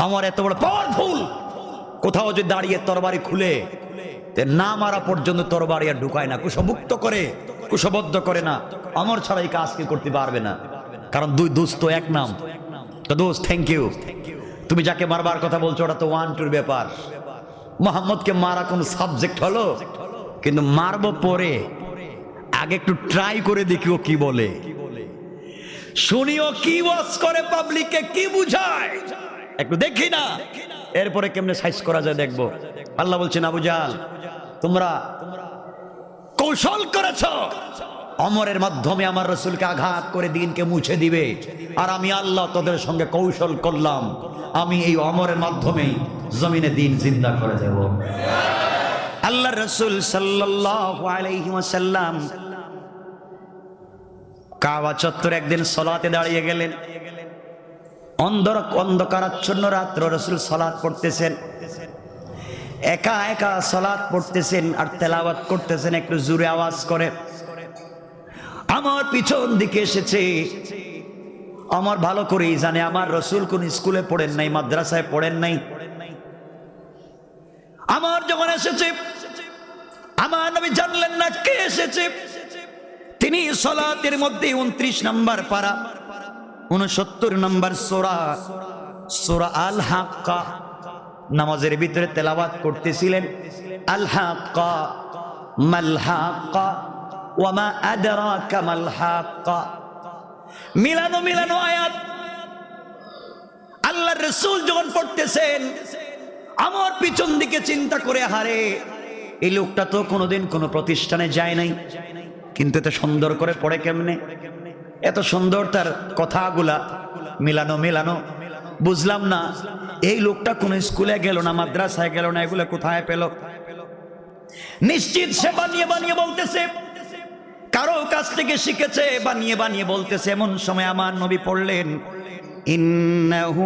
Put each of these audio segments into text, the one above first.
আমার এত বড় পাওয়ারফুল, কোথাও যদি দাঁড়িয়ে তরবারি খুলে না মারা পর্যন্ত তরবারি আর ঢুকায় না, কুশমুক্ত করে, কুশবদ্ধ করে না। আমর ছাড়া এই কাজ কি করতে পারবে না, কারণ দুই দোস্ত এক নাম। তো দোস্ত, থ্যাংক ইউ। তুমি যাকে মারবার কথা বলছো ওটা তো 1-2 ব্যাপার। মোহাম্মদকে মারা কোন সাবজেক্ট হলো? কিন্তু মারবো পরে, আগে একটু ট্রাই করে দেখি ও কি বলে, শুনিও কি ওয়াজ করে, পাবলিককে কি বুঝায়, একটু দেখি না, এরপরে কেমনে সাইজ করা যায় দেখবো। আল্লাহ বলছেন, আবু জাহল তোমরা কৌশল করেছ, ওমরের মাধ্যমে আমার রাসূলকে আঘাত করে দ্বীনকে মুছে দিবে, আর আমি আল্লাহ তোদের সঙ্গে কৌশল করলাম, আমি এই ওমরের মাধ্যমে জমিনে দ্বীন জিন্দা করে দেব। আল্লাহর রাসূল সাল্লাল্লাহু আলাইহি ওয়াসাল্লাম কাবা চত্বরে একদিন সালাতে দাঁড়িয়ে গেলেন। অন্ধকারাচ্ছন্ন রাত্র, রাসূল সালাত পড়তেছেন, একা একা সালাত পড়তেছেন আর তেলাওয়াত করতেছেন একটু জোরে আওয়াজ করে। আমার পিছন দিকে এসেছে, আমার ভালো করেই জানে আমার রাসূল কোন স্কুলে পড়েন নাই, মাদ্রাসায় পড়েন নাই। আমার যখন এসেছে, আমার নবী জানলেন না কে এসেছে। তিনি সালাতের মধ্যে 29 নম্বর পারা, 69 নম্বর সূরা, সূরা আল হাক্কা নামাজের ভিতরে তেলাওয়াত করতেছিলেন। আল হাক্কা মাল হাক্কা ওয়া মা আদরাকা মাল হাক্কা, মিলানো মিলানো আয়াত আল্লাহর রাসূল যখন পড়তেছেন, আমার পিছন দিকে চিন্তা করে, হারে এই লোকটা তো কোনোদিন কোনো প্রতিষ্ঠানে যায় নাই, কিন্তু এত সুন্দর করে পড়ে কেমনে, এত সুন্দর তার কথাগুলা মিলানো মিলানো, বুঝলাম না এই লোকটা কোন স্কুলে গেল না, মাদ্রাসায় গেল না, এগুলো কোথায় পেল। নিশ্চিত সে বানিয়ে বানিয়ে বলতেছে, কারো কাছ থেকে শিখেছে, বানিয়ে বানিয়ে বলতেছে। এমন সময় আমার নবী পড়লেন, ইন্নাহু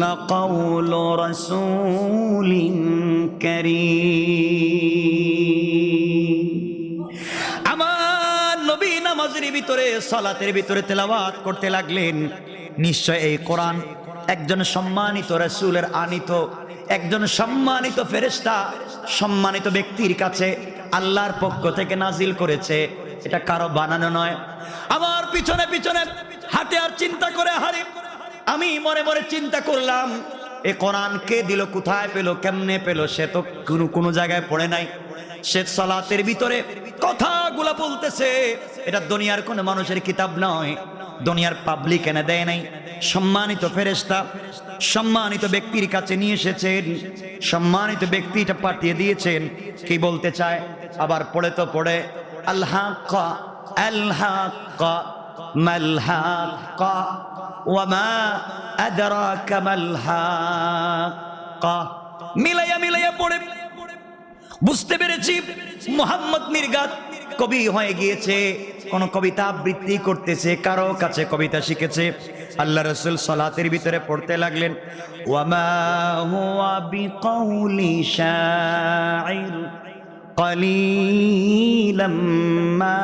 লাকাউলু রাসূলিন কারীম। আমার নবী নামাজের ভিতরে, সালাতের ভিতরে তেলাওয়াত করতে লাগলেন। নিশ্চয় এই কোরআন একজন সম্মানিত রাসূলের আনিত, একজন সম্মানিত ফেরেশতা, সম্মানিত ব্যক্তির কাছে আল্লাহর পক্ষ থেকে নাজিল করেছে, এটা কারো বানানো নয়। আমার পিছনে পিছনে হাঁটে আর চিন্তা করে, হারে আমি মনে মনে চিন্তা করলাম, এই কোরআন কে দিল, কোথায় পেল, কেমনে পেল, সে তো কোনো জায়গায় পড়ে নাই। সে সালাতের ভিতরে কথাগুলা বলতেছে, এটা দুনিয়ার কোনো মানুষের কিতাব নয়, দুনিয়ার পাবলিক এনে দেয় নাই, সম্মানিত ফেরেশতা সম্মানিত ব্যক্তির কাছে নিয়ে এসেছেন, সম্মানিত ব্যক্তিটা পাঠিয়ে দিয়েছেন। কি বলতে চায় আবার পড়ে তো পড়ে, আল হাক্কা আল হাক্কা মাল হাক্কা ওয়া মা আদরাকা মাল হাক্কা, মিলাইয়া মিলাইয়া পড়ে বুঝতে পেরেছি মুহাম্মদ মির্গাত কবি হয়ে গিয়েছে, কোন কবিতা আবৃত্তি করতেছে, কারো কাছে কবিতা শিখেছে। আল্লাহ রাসূল সালাতের ভিতরে পড়তে লাগলেন, ওয়া মা হুয়া বিকাউলি শাইর কলিলাম মা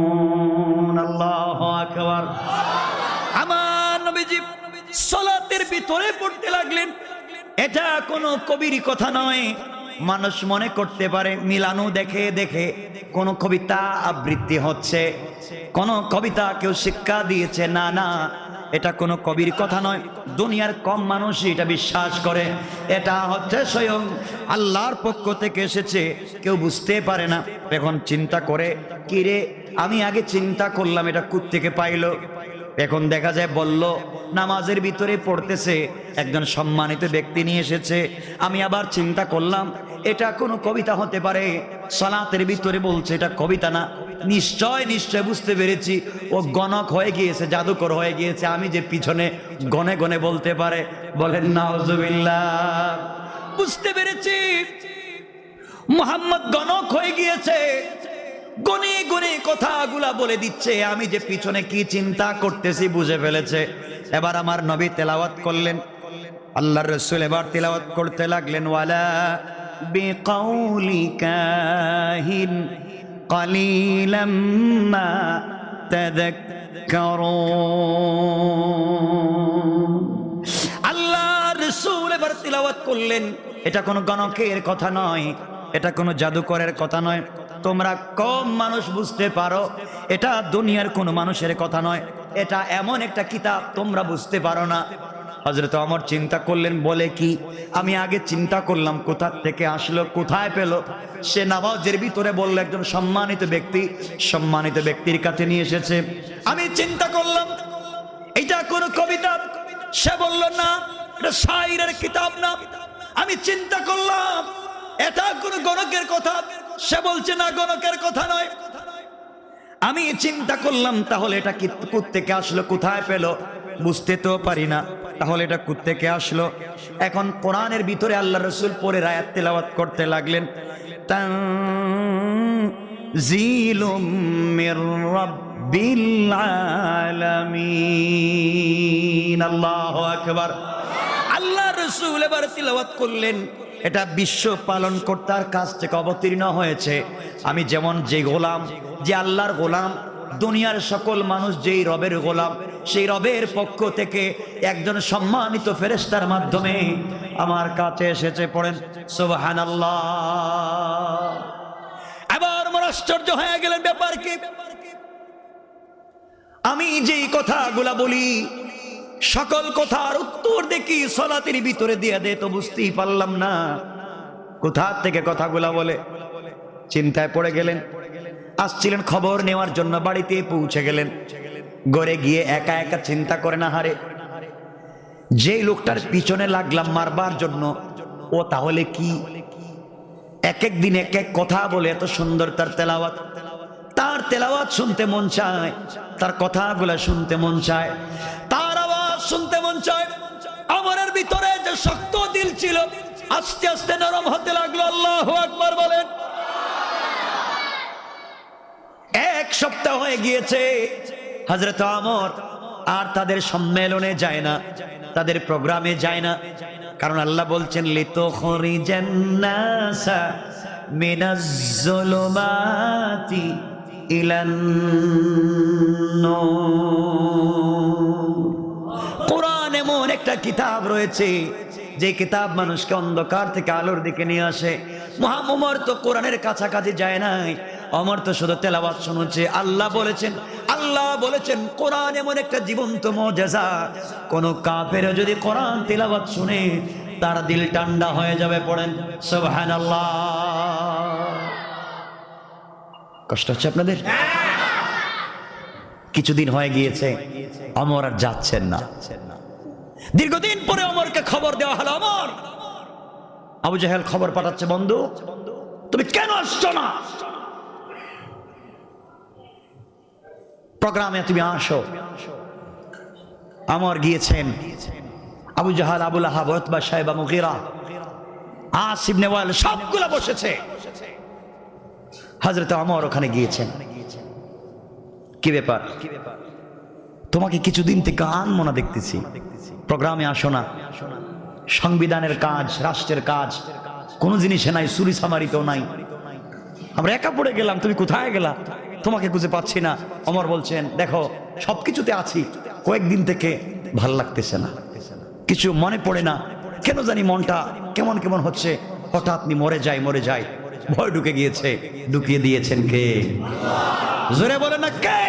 তুমিনুন। আল্লাহু আকবার। আমার নবীজি সালাতের ভিতরে পড়তে লাগলেন, এটা কোনো কবির কথা নয়। মানুষ মনে করতে পারে মিলানো দেখে দেখে কোন কবিতা আবৃত্তি হচ্ছে, কোন কবিতা কেউ শিক্ষা দিয়েছে, না না, এটা কোনো কবির কথা নয়। দুনিয়ার কম মানুষই এটা বিশ্বাস করে, এটা হচ্ছে স্বয়ং আল্লাহর পক্ষ থেকে এসেছে, কেউ বুঝতে পারে না। এখন চিন্তা করে, কিরে আমি আগে চিন্তা করলাম এটা কোত্থেকে পাইলো, এখন দেখা যায় বলল নামাজের ভিতরে পড়তেছে, একজন সম্মানিত ব্যক্তি নিয়ে এসেছে। আমি আবার চিন্তা করলাম এটা কোনো কবিতা হতে পারে, সালাতের ভিতরে বলছে, এটা কবিতা না। নিশ্চয় নিশ্চয় বুঝতে পেরেছি, ও গণক হয়ে গিয়েছে, জাদুকর হয়ে গিয়েছে, আমি যে পিছনে গনে গনে বলতে পারে। বলেন নাউজুবিল্লাহ। বুঝতে পেরেছি মুহাম্মদ গণক হয়ে গিয়েছে, গনে গনে কথাগুলা বলে দিচ্ছে, আমি যে পিছনে কি চিন্তা করতেছি বুঝে ফেলেছে। এবার আমার নবী তেলাওয়াত করলেন, আল্লাহর রাসূল এবার তেলাওয়াত করতে লাগলেন, ওয়ালা বিকাউলি কাহিন কলিলাম মা তাযাক্কারুন। আল্লাহ রাসূল এবার তিলাওয়াত করলেন। এটা কোনো গণকের কথা নয়, এটা কোনো জাদুকরের কথা নয়, তোমরা কম মানুষ বুঝতে পারো, এটা দুনিয়ার কোনো মানুষের কথা নয়, এটা এমন একটা কিতাব তোমরা বুঝতে পারো না। হযরত ওমর চিন্তা করলেন, বলে কি? আমি আগে চিন্তা করলাম কোথা থেকে আসলো, কোথায় পেল। সে নামাজের ভিতরে বলল একজন সম্মানিত ব্যক্তি, সম্মানিত ব্যক্তির কাছে নিয়ে এসেছে। আমি চিন্তা করলাম এটা কোনো কবিতা। সে বলল না, এটা শায়রের কিতাব না। আমি চিন্তা করলাম এটা কোনো গণকের কথা। সে বলছে না, গণকের কথা নয়। আমি চিন্তা করলাম তাহলে এটা কি কোত্থেকে আসলো, কোথায় পেল, বুঝতে তো পারি না, তাহলে এটা কোত্থেকে আসলো। এখন কোরআনের ভিতরে আল্লাহ রাসূল পরে আয়াত তেলাওয়াত করতে লাগলেন, তানজিলুম মির রাব্বিল আলামিন। আল্লাহু আকবার। আল্লাহ রাসূল এবার তিলাওয়াত করলেন, এটা বিশ্ব পালন কর্তার কাছ থেকে অবতীর্ণ হয়েছে। আমি যেমন যে গোলাম, যে আল্লাহর গোলাম, দুনিয়ার সকল মানুষ যেই রবের গোলাম, সেই রবের পক্ষ থেকে একজন সম্মানিত ফেরেশতার মাধ্যমে আমার কাছে এসেছে। পড়েন সুবহানাল্লাহ। এবার আমার আশ্চর্য হয়ে গেলেন, ব্যাপার কি? আমি যেই কথাগুলা বলি সকল কথার উত্তর দেখি সালাতের ভিতরে দিয়ে দে, তো বুঝতেই পারলাম না কোথা থেকে কথাগুলা বলে। চিন্তায় পড়ে গেলেন। আসছিলেন খবর নেওয়ার জন্য, বাড়িতে পৌঁছে গেলেন। ঘরে গিয়ে একা একা চিন্তা করে, না হারে যে লোকটার পিছনে লাগলাম মারবার জন্য, ও তাহলে কি এক এক দিন এক এক কথা বলে, এত সুন্দর তার তেলাওয়াত, তার তেলাওয়াত শুনতে মন চায়, তার কথাগুলা শুনতে মন চায়, তার আওয়াজ শুনতে মন চায়। আমাদের ভিতরে যে শক্ত দিল ছিল আস্তে আস্তে নরম হতে লাগলো। আল্লাহু আকবার বলেন। এক সপ্তাহ হয়ে গিয়েছে, হযরত ওমর আর তাদের সম্মেলনে যায় না, তাদের প্রোগ্রামে যায় না। কারণ আল্লাহ বলছেন, লিতুখরিজান নাসা মিনাজ যুলুমাতি ইলান নূর। কোরআন এমন একটা কিতাব রয়েছে যে কিতাব মানুষকে অন্ধকার থেকে আলোর দিকে নিয়ে আসে। ওমর তো কোরআনের কাছাকাছি যায় নাই, ওমর তো শুধু তেলাওয়াত শুনছে। আল্লাহ বলেছেন কোরআন এমন একটা জীবন্ত মুজিজা, কোন কাফের যদি কোরআন তেলাওয়াত শুনে তার দিল ঠান্ডা হয়ে যাবে। পড়েন সুবহানাল্লাহ। কষ্ট হচ্ছে আপনাদের? কিছুদিন হয়ে গিয়েছে, ওমর আর যাচ্ছেন না। দীর্ঘদিন পরে ওমরকে খবর দেওয়া হলো, ওমর, আবু জাহেল খবর পাঠাচ্ছে, বন্ধু তুমি কেন আসছো না প্রোগ্রামে, তুমি আসো। ওমর গিয়েছেন। Abu Jahl, Abu Lahab, Utba, Shaiba, Mughira, As ibn Wail সবগুলা বসেছে। হযরত ওমর ওখানে গিয়েছেন। কি ব্যাপার? তোমাকে কিছুদিন থেকে আনমনা দেখতেছি, প্রোগ্রামে আসো না। সংবিধানের কাজ, রাষ্ট্রের কাজ, কোনো জিনিসে নাই, চুরি চামারিতেও নাই। আমরা একা পড়ে গেলাম, তুমি কোথায় গেলা? তোমাকে খুঁজে পাচ্ছি না। ওমর বলছেন, দেখো সবকিছুতে আছি, কয়েকদিন থেকে ভাল লাগতেছে না, কিছু মনে পড়ে না, কেন জানি মনটা কেমন কেমন হচ্ছে, হঠাৎ মরে যায়। ভয় ঢুকে গিয়েছে। ঢুকিয়ে দিয়েছেন কে? জোরে বলে না কে?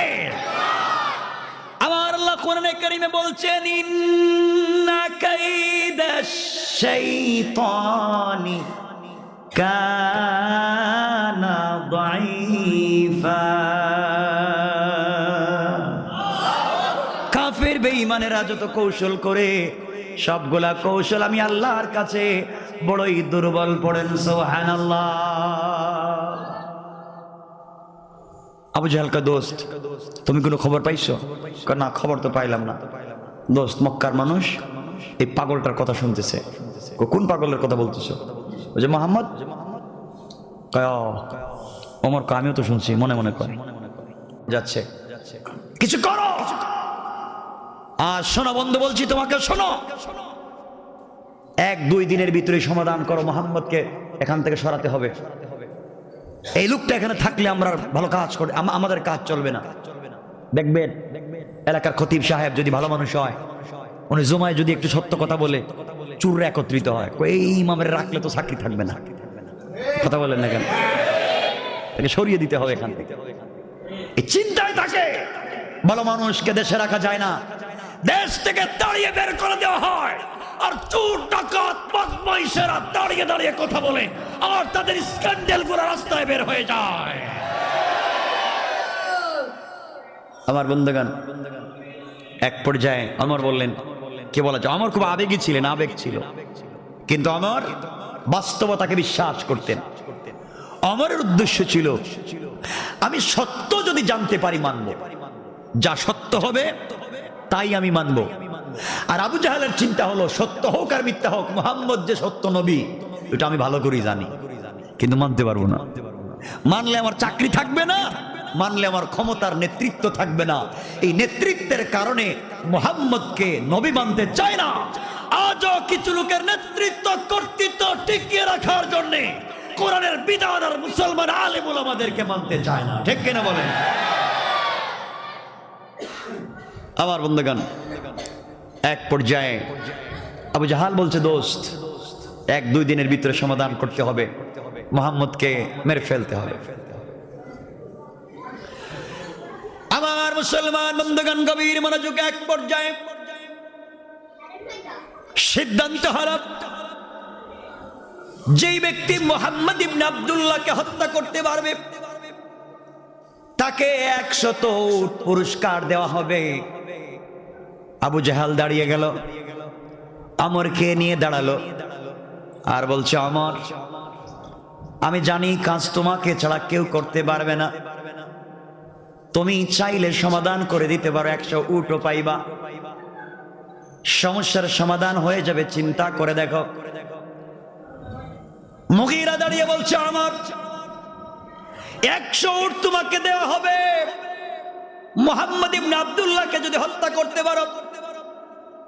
আমার আল্লাহ কোরআনে কারীমে বলছেন, ইন্না কাইদাশ শাইতানি কানা দাঈফা। কাফের বেঈমানেরা যত কৌশল করে, সবগুলা কৌশল আমি আল্লাহর কাছে বড়ই দুর্বল। পড়েন সুবহানাল্লাহ। আবু জাহেল কা দোস্ত, তুমি কোনো খবর পাইছো? না, খবর তো পাইলাম না। দোস্ত, মক্কার মানুষ এই পাগলটার কথা শুনতেছে। কোন পাগলের কথা বলতেছো? ওই যে মোহাম্মদ। ওমর, আমিও তো শুনছি, মনে মনে করে যাচ্ছে, কিছু করো। আর শোনো বন্ধু, বলছি তোমাকে, শোনো, 1-2 দিনের ভিতরে সমাধান করো, মোহাম্মদকে এখান থেকে সরাতে হবে। এই লোকটা এখানে থাকলে আমরা ভালো কাজ করে, আমাদের কাজ চলবে না। দেখবেন এলাকার খতিব সাহেব যদি ভালো মানুষ হয়, উনি জুমায় যদি একটু সত্য কথা বলে চুররা একত্রিত হয়, এই ইমামের রাখলে তো চাকরি থাকবে না। কথা বলেন না কেন? তাকে সরিয়ে দিতে হবে এখান থেকে। এই চিন্তায় থাকে ভালো মানুষকে দেশে রাখা যায় না, দেশ থেকে তাড়িয়ে বের করে দেওয়া হয়। আর চোর ডাকাত বদমাইশেরা দাঁড়িয়ে দাঁড়িয়ে কথা বলে আর তাদের স্ক্যান্ডাল গুলো রাস্তায় বের হয়ে যায়। আমার বন্ধুগণ, এক পর্যায়ে আমার বললেন, কে বলা যায়, আমার খুব আবেগী ছিলেন, আবেগ ছিল, কিন্তু আমার বাস্তবতাকে বিশ্বাস করতেন। আমারের উদ্দেশ্য ছিল আমি সত্য যদি জানতে পারি মানব, যা সত্য হবে তাই আমি মানব। আর আবু জাহেলের চিন্তা হলো সত্য হোক আর মিথ্যা হোক, মুহাম্মদ যে সত্য নবী এটা আমি ভালো করেই জানি, কিন্তু মানতে পারবো না। মানলে আমার চাকরি থাকবে না, মানলে আমার ক্ষমতার নেতৃত্ব থাকবে না। এই নেতৃত্বের কারণে মুহাম্মদকে নবী মানতে চায় না। আজও কিছু লোকের নেতৃত্ব কর্তৃত্ব টিকিয়ে রাখার জন্য কোরআনের বিধান আর মুসলমান আলেম ওলামাদেরকে মানতে চায় না। ঠিক কিনা বলেন? আমার বন্ধুগণ, এক পর্যায়ে আবু জাহাল বলছে, দোস্ত 1-2 দিনের ভিতরে সমাধান করতে হবে, মুহাম্মদকে মেরে ফেলতে হবে। আমার মুসলমান বন্ধুগণ, গভীর মনোযোগ, এক পর্যায়ে সিদ্ধান্ত হলো যেই ব্যক্তি মুহাম্মদ ইবনে আব্দুল্লাহকে হত্যা করতে পারবে তাকে 100 উট পুরস্কার দেওয়া হবে। আবু জাহাল দাঁড়িয়ে গেল, আমরকে নিয়ে দাঁড়ালো আর বলছে, আমর, আমি জানি কাজ তোমাকে ছাড়া কেউ করতে পারবে না, তুমি চাইলে সমাধান করে দিতে পারো, 100 উটও পাইবা, সমস্যার সমাধান হয়ে যাবে, চিন্তা করে দেখো। মুগীরা দাঁড়িয়ে বলছে, আমার 100 উট তোমাকে দেওয়া হবে মুহাম্মদ ইবনে আব্দুল্লাহকে যদি হত্যা করতে পারো,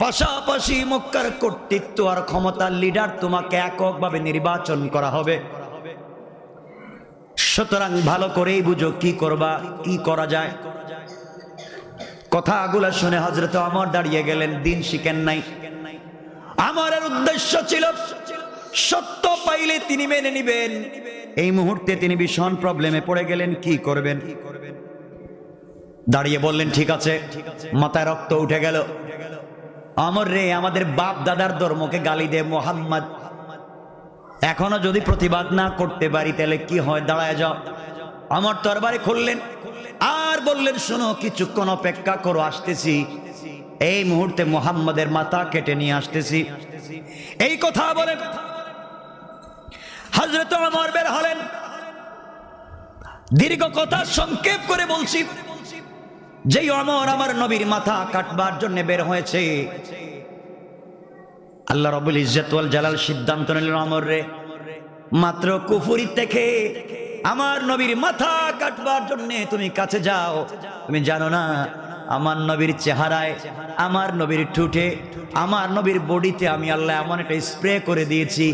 পাশাপাশি মক্কার কর্তৃত্ব আর ক্ষমতার লিডার তোমাকে এককভাবে নির্বাচন করা হবে। সুতরাং ভালো করেই বুঝো কি করবা, কি করা যায়। কথাগুলো শুনে হযরত ওমর দাঁড়িয়ে গেলেন, দিন শিখেন নাই। আমারের উদ্দেশ্য ছিল সত্য পাইলে তিনি মেনে নিবেন। এই মুহূর্তে তিনি ভীষণ প্রবলেমে পড়ে গেলেন, কি করবেন। দাঁড়িয়ে বললেন, ঠিক আছে। মাথায় রক্ত উঠে গেল। আমর রে, আমাদের বাপ দাদার ধর্মকে গালি দে মুহাম্মদ, এখনো যদি প্রতিবাদ না করতে পারি তাহলে কি হয়, দাঁড়ায় যাও। আমার তরবারি খুললেন আর বললেন, শোনো, কিছুক্ষণ অপেক্ষা করো, আসতেছি। এই মুহূর্তে মুহাম্মদের মাথা কেটে নিয়ে আসতেছি। এই কথা বলে হযরত ওমর বের হলেন। দীর্ঘ কথা সংক্ষেপ করে বলছি, যেই ওমর আমার নবীর মাথা কাটবার জন্য বের হয়েছে, আল্লাহ রাব্বুল ইজ্জত ওয়াল জালাল সিদ্ধান্ত নিলেন, ওমর রে, মাত্র কুফরি থেকে আমার নবীর মাথা কাটবার জন্য তুমি কাছে যাও। তুমি জানো না আমার নবীর চেহারায়, আমার নবীর ঠোঁটে, আমার নবীর বডিতে আমি আল্লাহ এমন একটা স্প্রে করে দিয়েছি,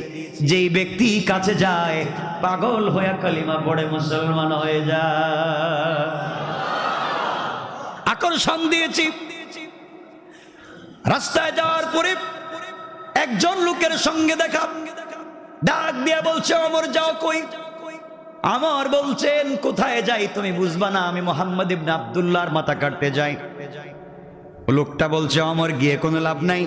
যেই ব্যক্তি কাছে যায় পাগল হয়ে কালিমা পড়ে মুসলমান হয়ে যায়। আকর্ষণ দিয়েছি। রাস্তায় যাওয়ার পরে একজন লোকের সঙ্গে দেখা, ডাক দিয়ে বলছে, ওমর যাও কই? আমর বলছেন, কোথায় যাই তুমি বুঝবা না, আমি মুহাম্মদ ইবনে আব্দুল্লাহর মাথা কাটতে যাই। লোকটা বলছে, ওমর গিয়ে কোনো লাভ নাই,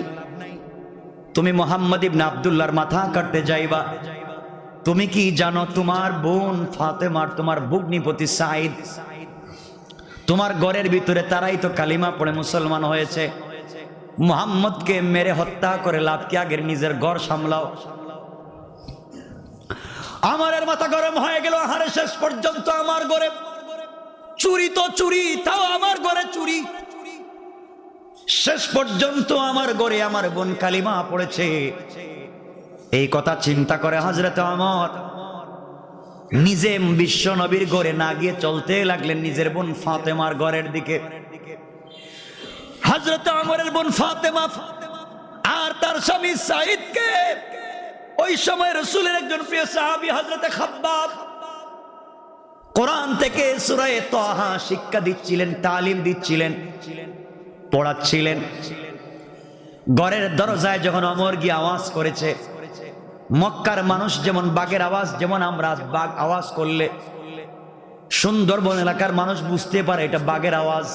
তুমি মুহাম্মদ ইবনে আব্দুল্লাহর মাথা কাটতে যাইবা। তুমি কি জানো তোমার বোন ফাতেমার, তোমার ভগ্নিপতি সাইদ, তোমার ঘরের ভিতরে তারাই তো কালিমা পড়ে মুসলমান হয়েছে। মুহাম্মদকে মেরে হত্যা করে লাভ কি, আগের নিজের ঘর সামলাও। আমারের মাথা গরম হয়ে গেল। আহারে, শেষ পর্যন্ত আমার ঘরে চুরি তো চুরি, তাও আমার ঘরে চুরি। শেষ পর্যন্ত আমার ঘরে আমার বোন কালিমা পড়েছে। এই কথা চিন্তা করে হযরত ওমর নিজে বিশ্ব নবীর ঘরে না গিয়ে চলতে লাগলেন নিজের বোন ফাতেমার ঘরের দিকে। হযরত ওমরের বোন ফাতেমা আর তার স্বামী সাইদকে ওই সময় রাসূলের একজন প্রিয় সাহাবী হযরত খাব্বাব কোরআন থেকে সূরা তাহা শিক্ষা দিচ্ছিলেন, তালিম দিচ্ছিলেন। পড়াচ্ছিলেন। ঘরের দরজায় যখন ওমর গিয়ে আওয়াজ করেছে, মক্কার মানুষ যেমন বাঘের আওয়াজ, যেমন আমরা বাঘ আওয়াজ করলে সুন্দরবন এলাকার মানুষ বুঝতে পারে এটা বাঘের আওয়াজ,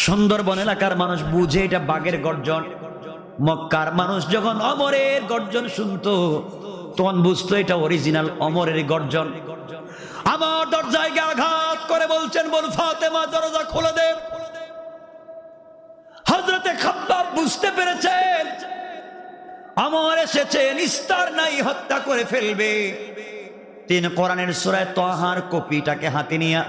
সুন্দরবন এলাকার মানুষ বুঝে এটা বাঘের গর্জন। মক্কার মানুষ যখন ওমরের গর্জন শুনতো তখন বুঝতো এটা অরিজিনাল ওমরের গর্জন। আমার দরজায় গিয়ে আঘাত করে বলছেন, বল ফাতেমা দরজা খুলে দে। হযরতে খাব্বাব বুঝতে পেরেছেন ওমর এসেছে, নিস্তার নাই, হত্যা করে ফেলবে। তিনি কোরআনের সূরা তাহার কপিটাকে হাতে নিয়ে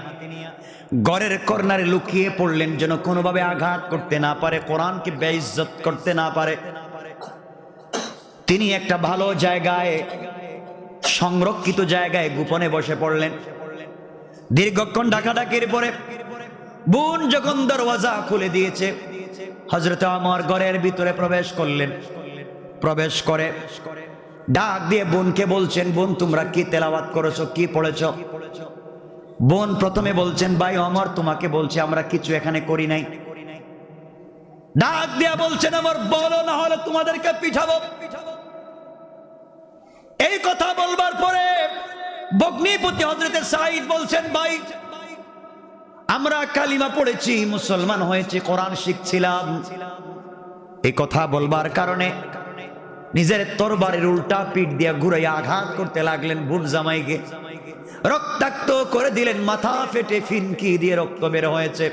ঘরের কর্নারে লুকিয়ে পড়লেন, যেন কোনোভাবে আঘাত করতে না পারে, কোরআনকে বেইজ্জত করতে না পারে। তিনি একটা ভালো জায়গায়, সংরক্ষিত জায়গায় গোপনে বসে পড়লেন। দীর্ঘক্ষণ ডাকাডাকির পরে বোন যখন দরওয়াজা খুলে দিয়েছে, হযরত ওমর ঘরের ভিতরে প্রবেশ করলেন। প্রবেশ করে ডাক দিয়ে বোনকে বলছেন, বোন তোমরা কি তেলাওয়াত করেছো, কি পড়েছো? বোন প্রথমে বলছেন, ভাই ওমর তোমাকে বলছি আমরা কিছু এখানে করি নাই। ডাক দিয়া বলছেন, ওমর বলো, না হলে তোমাদেরকে পিঠাবো। এই কথা বলবার পরে ভগ্নিপতি হযরতে সাঈদ বলছেন, ভাই আমরা কালিমা পড়েছি, মুসলমান হয়েছে, কোরআন শিখছিলাম। এই কথা বলবার কারণে নিজের তরবারির উল্টা পিঠ দিয়ে ঘুরাইয়া আঘাত করতে লাগলেন বোন জামাইকে। রক্তাক্ত করে দিলেন, মাথা ফেটে ফিনকি দিয়ে রক্ত বের হয়েছে।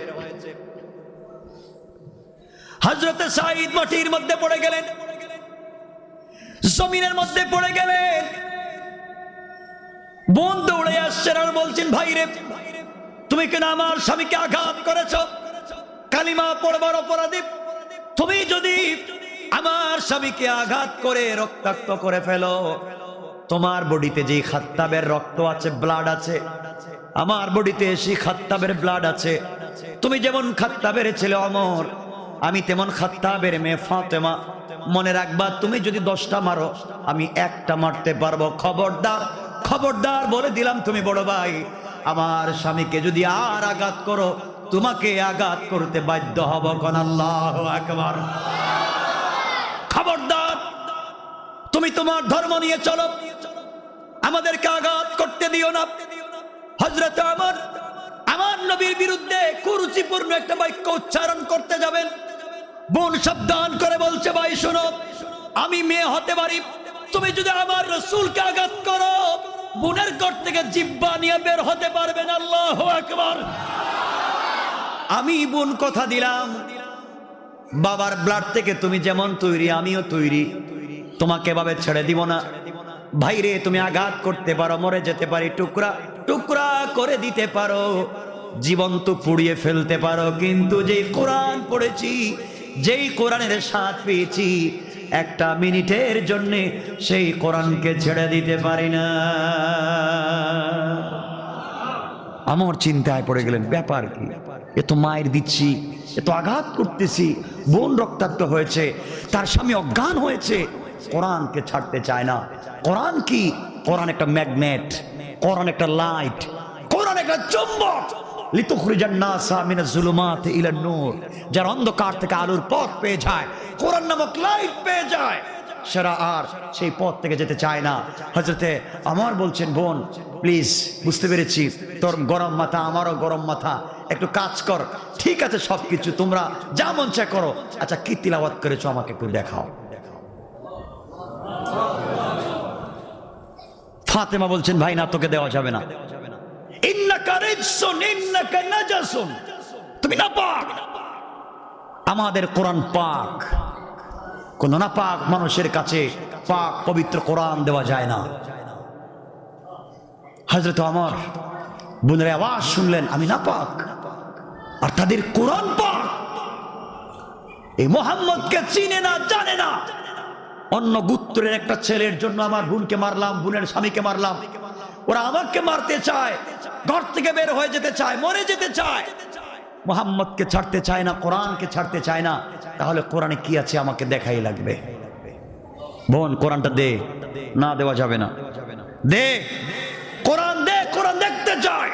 হযরতে সাঈদ মাটির মধ্যে পড়ে গেলেন, জমিনের মধ্যে পড়ে গেলেন। বোন দৌড়ে আসছেন আর বলছেন, ভাই রে তুমি কেন আমার স্বামীকে আঘাত করেছো? কালিমা পড়বার অপরাধী তুমি যদি আমার স্বামীকে আঘাত করে রক্তাক্ত করে ফেলো, তোমার বডিতে যে খাত্তাবের রক্ত আছে, ব্লাড আছে, আমার বডিতে সেই খাত্তাবের ব্লাড আছে। তুমি যেমন খাত্তাবের ছেলে ওমর, আমি তেমন খাত্তাবের মেয়ে ফাতেমা। মনে রাখবা, তুমি যদি 10টা মারো আমি একটা মারতে পারবো। খবরদার, খবরদার বলে দিলাম, তুমি বড় ভাই, আমার স্বামীকে যদি আর আঘাত করো তোমাকে আঘাত করতে বাধ্য হব। কোন আল্লাহু আকবার। খবরদার, তুমি তোমার ধর্ম নিয়ে চলো, আমাদেরকে আঘাত করতে দিও না। হযরত ওমর আমার নবীর বিরুদ্ধে কুরুচিপূর্ণ একটা বাক্য উচ্চারণ করতে যাবেন। বোন সাবধান করে বলছে, ভাই শোনো, আমি মেয়ে হতে পারি, তুমি যদি আমার রাসূলকে আঘাত করো বোনের ঘর থেকে জিহ্বা নিয়ে বের হতে পারবে না। আল্লাহু আকবার। আমি বোন কথা দিলাম, বাবার ব্লাড থেকে তুমি যেমন তৈরি আমিও তৈরি, তোমাকে এভাবে ছেড়ে দিব না। ভাইরে তুমি আঘাত করতে পারো, মরে যেতে পারি, টুকরা টুকরা করে দিতে পারো, জীবন্ত পুড়িয়ে ফেলতে পারো, কিন্তু যেই কোরআন পড়েছি, যেই কোরআনের স্বাদ পেয়েছি, একটা মিনিটের জন্য সেই কোরআনকে ছেড়ে দিতে পারি না। আমার চিন্তায় পড়ে গেলেন, ব্যাপার কি? এত মায়ের দিচ্ছি, এত আঘাত করতেছি, বোন রক্তাক্ত হয়েছে, তার স্বামী অজ্ঞান হয়েছে, কোরআনকে ছাড়তে চায় না। কোরআন কি? কোরআন একটা ম্যাগনেট, কোরআন একটা লাইট, কোরআন একটা চুম্বক। লিতুখরিজান নাসা মিনাজ জুলুমাতি ইলান নূর, যার অন্ধকার থেকে আলোর পথ পেয়ে যায়, কোরআন নামক লাইট পেয়ে যায়, সেরা আর সেই পথ থেকে যেতে চায় না। হযরতে ওমর বলছেন, বোন প্লিজ, বুঝতে পেরেছি তোর গরম মাথা, আমারও গরম মাথা, একটু কাজ কর। ঠিক আছে, সবকিছু তোমরা যা মন চায় করো। আচ্ছা, কি তিলাওয়াত করেছো আমাকে একটু দেখাও। ফাতেমা বলছেন, ভাই না, তোকে দেওয়া যাবে না। ইন্নাকা রিজসুন ইন্নাকা নাজাসুন, তুমি নাপাক। আমাদের কোরআন পাক, কোন নাপাক মানুষের কাছে পাক পবিত্র কোরআন দেওয়া যায় না। হযরত ওমর বোনের আওয়াজ শুনলেন, আমি নাপাক আর তাদের কোরআন পাক। এই মুহাম্মদকে চিনে না, জানে না। অন্য গোত্রের একটা ছেলের জন্য আমার বোনকে মারলাম, বোনের স্বামীকে মারলাম, ওরা আমাকে মারতে চায়, ঘর থেকে বের হয়ে যেতে চায়, মরে যেতে চায়, মুহাম্মদকে ছাড়তে চায় না, কোরআনকে ছাড়তে চায় না। তাহলে কোরআনে কি আছে আমাকে দেখাই লাগবে। বোন কোরআনটা দে। না, দেওয়া যাবে না। দে কোরআন, দে, কোরআন দেখতে চাই।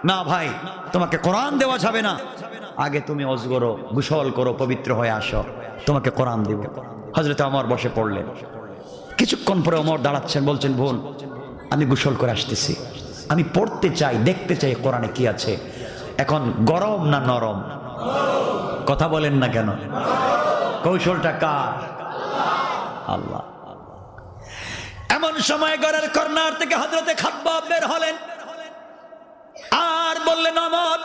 না ভাই, তোমাকে কোরআন দেওয়া যাবে না। আগে তুমি ওযু করো, গোসল করো, পবিত্র হয়ে আসো, তোমাকে কোরআন দিব। হযরত ওমর বসে পড়লেন। কিছুক্ষণ পরে ওমর দাঁড়াচ্ছেন, বলছেন বোন আমি গোসল করে আসতেছি, আমি পড়তে চাই, দেখতে চাই কোরআনে কি আছে। এখন গরম না নরম? কথা বলেন না কেন? কৌশলটা কার? আল্লাহ। এমন সময় ঘরের কর্নার থেকে হযরতে খাব্বাব বের হলেন আর বললেন ওমর,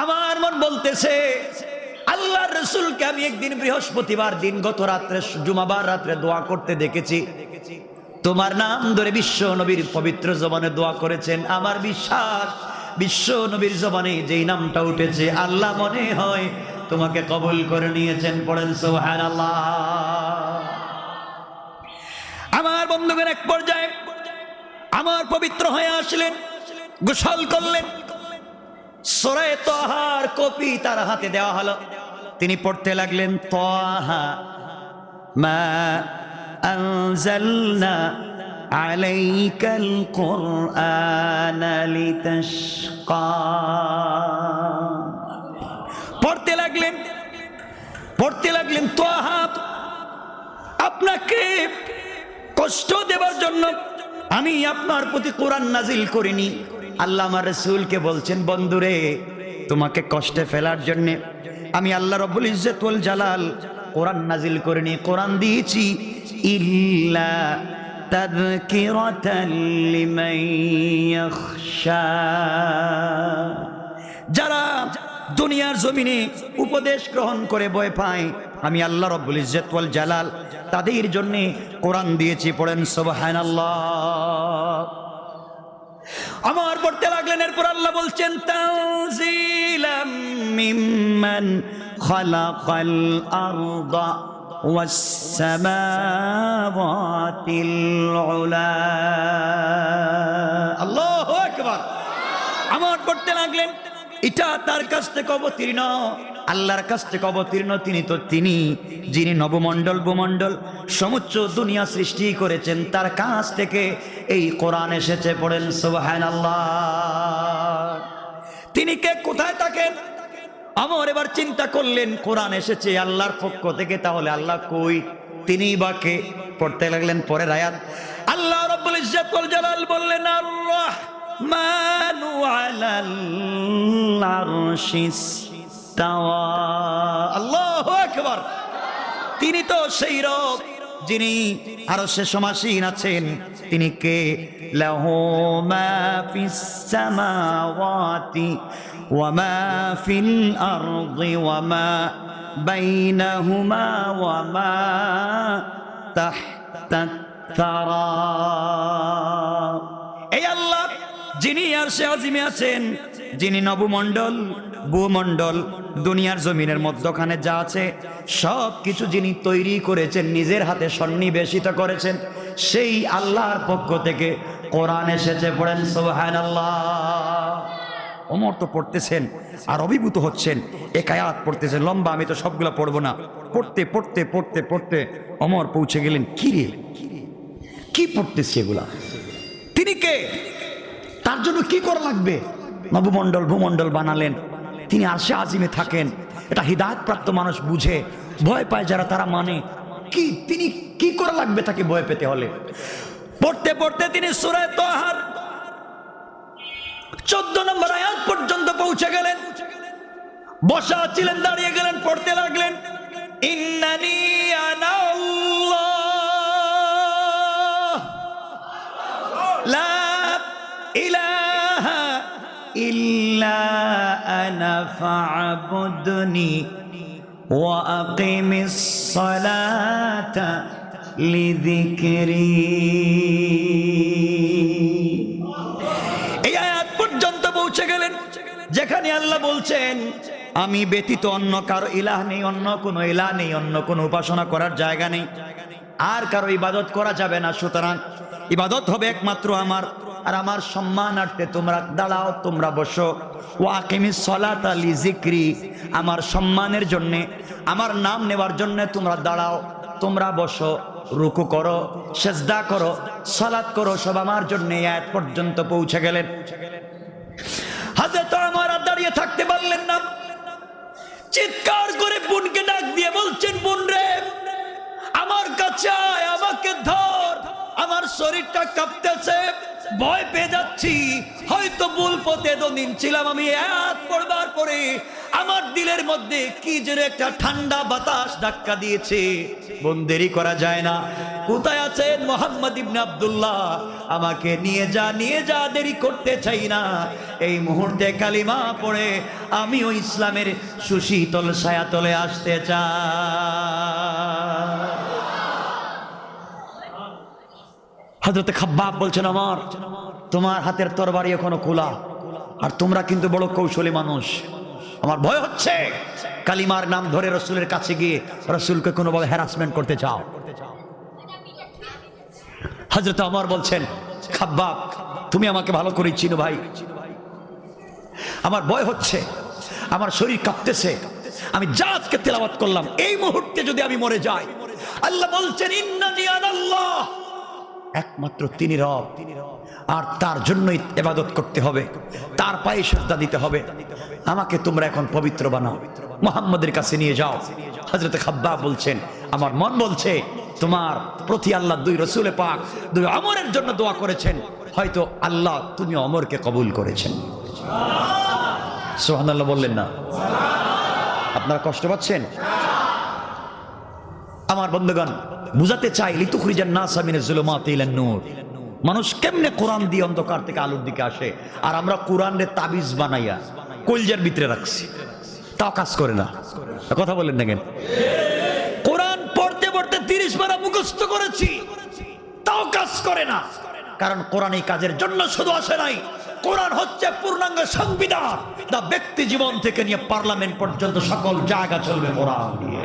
আমার মন বলতেছে আল্লাহর রাসূলকে আমি একদিন বৃহস্পতিবার দিন গত রাত্রে জুমাবার রাত্রে দোয়া করতে দেখেছি, তোমার নাম ধরে বিশ্ব নবীর পবিত্র জবানে দোয়া করেছেন। আমার বিশ্বাস বিশ্ব নবীর জবানে যেই নামটা উঠেছে আল্লাহ মনে হয় তোমাকে কবুল করে নিয়েছেন। পড়েন সুবহানাল্লাহ। আমার বন্ধুগণ এক পর্যায়ে আমার পবিত্র হয়ে আসলেন, গোসল করলেন, সূরা তাহার কপি তার হাতে দেওয়া হলো, তিনি পড়তে লাগলেন তাহা মা আনজালনা আলাইকাল কুরআনা লিতাশকা। পড়তে লাগলেন তাহা, আপনাকে কষ্ট দেবার জন্য আমি আপনার প্রতি কোরআন নাজিল করিনি। আল্লাহ আমার রাসূলকে বলছেন বন্ধুরে তোমাকে কষ্টে ফেলার জন্য আমি আল্লাহ রব্বুল ইজ্জত ওয়াল জালাল কোরআন নাজিল করিনি, কোরআন দিয়েছি ইল্লা তাযকিরাতাল লিমান ইয়াখশা। যারা দুনিয়ার জমিনে উপদেশ গ্রহণ করে ভয় পায় আমি আল্লাহ রব্বুল ইজ্জত ওয়াল জালাল তাদের জন্য কোরআন দিয়েছি। পড়েন সুবহানাল্লাহ। আমার পড়তে লাগলেন, এরপর আল্লাহ বলছেন তানজিলাম মিম্মান খালাকাল আরদা ওয়াস সামাওয়াতিল উলা। আল্লাহু আকবার। আমার পড়তে লাগলেন এটা তার কাছ থেকে অবতীর্ণ, আল্লাহর কাছ থেকে অবতীর্ণ। তিনি যিনি নবমণ্ডল ভূমণ্ডল সমুচ্চ দুনিয়া সৃষ্টি করেছেন, তার কাছ থেকে এই কোরআন এসেছে। পড়েন সুবহানাল্লাহ। তিনি কে, কোথায় থাকেন? আমার এবার চিন্তা করলেন কোরআন এসেছে আল্লাহর পক্ষ থেকে, তাহলে আল্লাহ কই, তিনি বা কে? পড়তে লাগলেন পরের আয়াত, আল্লাহ রাব্বুল ইজ্জত ওয়াল জালাল বললেন আর রহমানু আলাল আরশিস তাওয়া। আল্লাহু আকবার। তিনি তো সেই রব যিনি আরশে সমাসীন আছেন। তিনি কে? লাহু মা ফিস সামাওয়াতি ওয়া মা ফিল আরদি ওয়া মা বাইনাহুমা ওয়া মা তাহতাত তারা। এই আল্লাহ যিনি আরশে আজিমে আছেন, যিনি নবমণ্ডল ভূমণ্ডল দুনিয়ার জমিনের মধ্যখানে যা আছে সব কিছু যিনি তৈরি করেছেন, নিজের হাতে সন্নিবেশিত করেছেন, সেই আল্লাহর পক্ষ থেকে কোরআন এসেছে। পড়েন সুবহানাল্লাহ। ওমর তো পড়তেছেন আর অভিভূত হচ্ছেন, এক আয়াত পড়তেছেন লম্বা, আমি তো সবগুলো পড়বো না। পড়তে পড়তে পড়তে পড়তে ওমর পৌঁছে গেলেন, কি রে কি পড়তেছি এগুলা? তিনি কে? তার জন্য কি করা লাগবে? নবমণ্ডল ভূমণ্ডল বানালেন, তিনি আরশে আজিমে থাকেন। এটা হিদায়াত প্রাপ্ত মানুষ বুঝে, ভয় পায় যারা তারা মানে কি, তিনি কি করা লাগবে তাকে ভয় পেতে হলে? পড়তে পড়তে তিনি সূরা তাহার 14 নম্বর আয়াত পর্যন্ত পৌঁছে গেলেন। বসা ছিলেন, দাঁড়িয়ে গেলেন, পড়তে লাগলেন ইন্নানি আনা আল্লাহ লা ইলাহা ইল্লা আনা ফা'বুদনি ওয়া আকিমিস সালাতা লিযিকরি। এই আয়াত পর্যন্ত পৌঁছে গেলেন যেখানে আল্লাহ বলছেন আমি ব্যতীত অন্য কারো ইলাহ নেই, অন্য কোনো ইলাহ নেই, অন্য কোনো উপাসনা করার জায়গা নেই, আর কারো ইবাদত করা যাবে না। সুতরাং ইবাদত হবে একমাত্র আমার, আর আমার সম্মানার্থে তোমরা দাঁড়াও, তোমরা বসো। ওয়া আকিমিস সালাতা লিযিকরি, আমার সম্মানের জন্য, আমার নাম নেওয়ার জন্য তোমরা দাঁড়াও, তোমরা বসো, রুকু করো, সেজদা করো, সালাত করো, সব আমার জন্য। আয়াত পর্যন্ত পৌঁছে গেলেন। হযরত ওমর দাঁড়িয়ে দাঁড়িয়ে থাকতে পারলেন না, চিৎকার করে বোনকে ডাক দিয়ে বলছেন, বোন রে, আমার কাছে আয়, আমাকে ধর, আমার শরীরটা কাঁপতেছে, ভয় পেয়ে যাচ্ছি, হয়তো ভুল পথে এতদিন ছিলাম আমি। এক পড়বার পরে আমার দিলের মধ্যে কি যেন একটা ঠান্ডা বাতাস ধাক্কা দিয়েছে। বোন, দেরি করা যায় না, কোথায় আছেন মোহাম্মদ ইবনে আব্দুল্লাহ? আমাকে নিয়ে যা, নিয়ে যা, দেরি করতে চাই না। এই মুহূর্তে কালিমা পড়ে আমিও ইসলামের সুশীতল ছায়াতলে আসতে চাই। হযরত খাব্বাব বলছেন, আমার তোমার হাতের তরবারি এখনো খোলা, আর তোমরা কিন্তু বড় কৌশলী মানুষ, আমার ভয় হচ্ছে কালিমার নাম ধরে রসুলের কাছে গিয়ে রসুলকে কোনোভাবে হ্যারাসমেন্ট করতে চাও। হযরত ওমর বলছেন, খাব্বাব, তুমি আমাকে ভালো করে চিনো ভাই, আমার ভয় হচ্ছে, আমার শরীর কাঁপতেছে, আমি যা আজকে তেলাওয়াত করলাম, এই মুহূর্তে যদি আমি মরে যাই, আল্লাহ বলছেন ইন্নানি আনাল্লাহ, একমাত্র তিনি রব, আর তার জন্যই ইবাদত করতে হবে, তার পায়ে সিজদা দিতে হবে। আমাকে তোমরা এখন পবিত্র বানাও, মুহাম্মদের কাছে নিয়ে যাও। হযরত খাব্বাব বলছেন, আমার মন বলছে তোমার প্রতি আল্লাহ দুই রসুলে পাক দুই ওমরের জন্য দোয়া করেছেন, হয়তো আল্লাহ তুমি ওমরকে কবুল করেছেন। সুবহানাল্লাহ বললেন না? আপনারা কষ্ট পাচ্ছেন? আমার বন্ধুগণ, বুঝাতে চাই, লিতুখরিজান নাসা মিনাজ যুলুমাতি ইলান নূর, মানুষ কেমনে কোরআন দিয়ে অন্ধকার থেকে আলোর দিকে আসে, আর আমরা কোরআনের তাবিজ বানাইয়া কলজার ভিতরে রাখছি, তাও কাজ করে না। কথা বলেন না কেন? কোরআন পড়তে পড়তে 30 বার মুখস্থ করেছি, তাও কাজ করে না, কারণ কোরআন এই কাজের জন্য শুধু আসে নাই, কোরআন হচ্ছে পূর্ণাঙ্গ সংবিধান, যা ব্যক্তি জীবন থেকে নিয়ে পার্লামেন্ট পর্যন্ত সকল জায়গা চলবে কোরআন দিয়ে।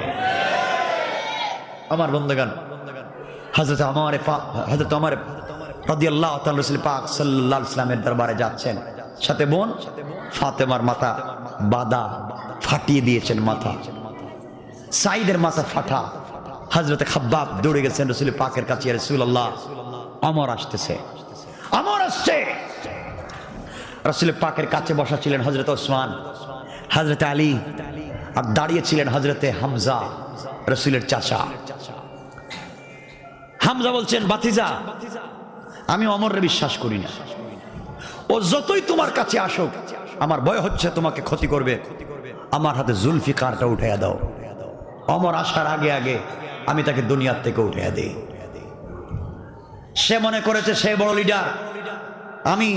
আমার বন্ধুগণ, হযরত ওমর রাদিয়াল্লাহু তাআলা রাসূল পাক সাল্লাল্লাহু আলাইহি ওয়াসাল্লামের দরবারে যাচ্ছেন, সাথে বোন ফাতেমার মাথা বাদা ফাটিয়ে দিয়েছেন, মাথা সাইদের মাথা ফাটা। হযরত খাব্বাব দৌড়ে গেছেন রাসূল পাকের কাছে, ইয়া রাসূলুল্লাহ, ওমর আসতেছে, ওমর আসছে। রাসূল পাকের কাছে বসা ছিলেন হযরত ওসমান, হযরত আলী, আর দাঁড়িয়ে ছিলেন হযরতে হামজা, রাসূলের চাচা। হামজা বলছেন, বাতিজা, আমি ওমরের বিশ্বাস করি না, ও যতই তোমার কাছে আসুক আমার ভয় হচ্ছে তোমাকে ক্ষতি করবে, আমার হাতে জুলফিকারটা উঠাইয়া দাও। ওমর আসার আগে আগে আমি তাকে দুনিয়ার থেকে উঠাইয়া দিই। সে মনে করেছে সে বড় লিডার, আমি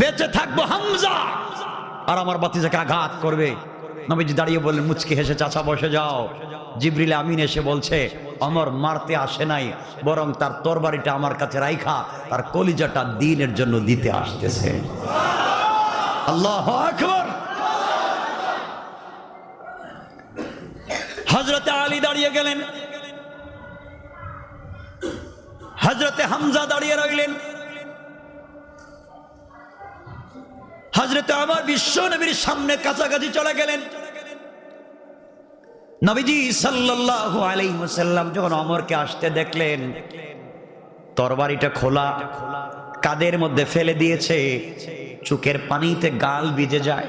বেঁচে থাকবো হামজা আর আমার বাতিজাকে আঘাত করবে। নবীজি দাঁড়িয়ে বললেন, মুচকি হেসে, চাচা বসে যাও। জিবরিল আমিন এসে বলছে, ওমর মারতে আসে নাই, বরং তার তরবারিটা আমার কাছে রাইখা তার কলিজাটা দ্বীনের জন্য দিতে আসতেছে। আল্লাহু আকবার। হযরতে আলী দাঁড়িয়ে গেলেন, হযরতে হামজা দাঁড়িয়ে রইলেন, হযরতে ওমর বিশ্ব নবীর সামনে কাছাকাছি চলে গেলেন। নবীজি সাল্লাল্লাহু আলাইহি ওয়াসাল্লাম যখন ওমরকে আসতে দেখলেন, তরবারিটা খোলা, কাদের মধ্যে ফেলে দিয়েছে, চোখের পানিতে গাল ভিজে যায়।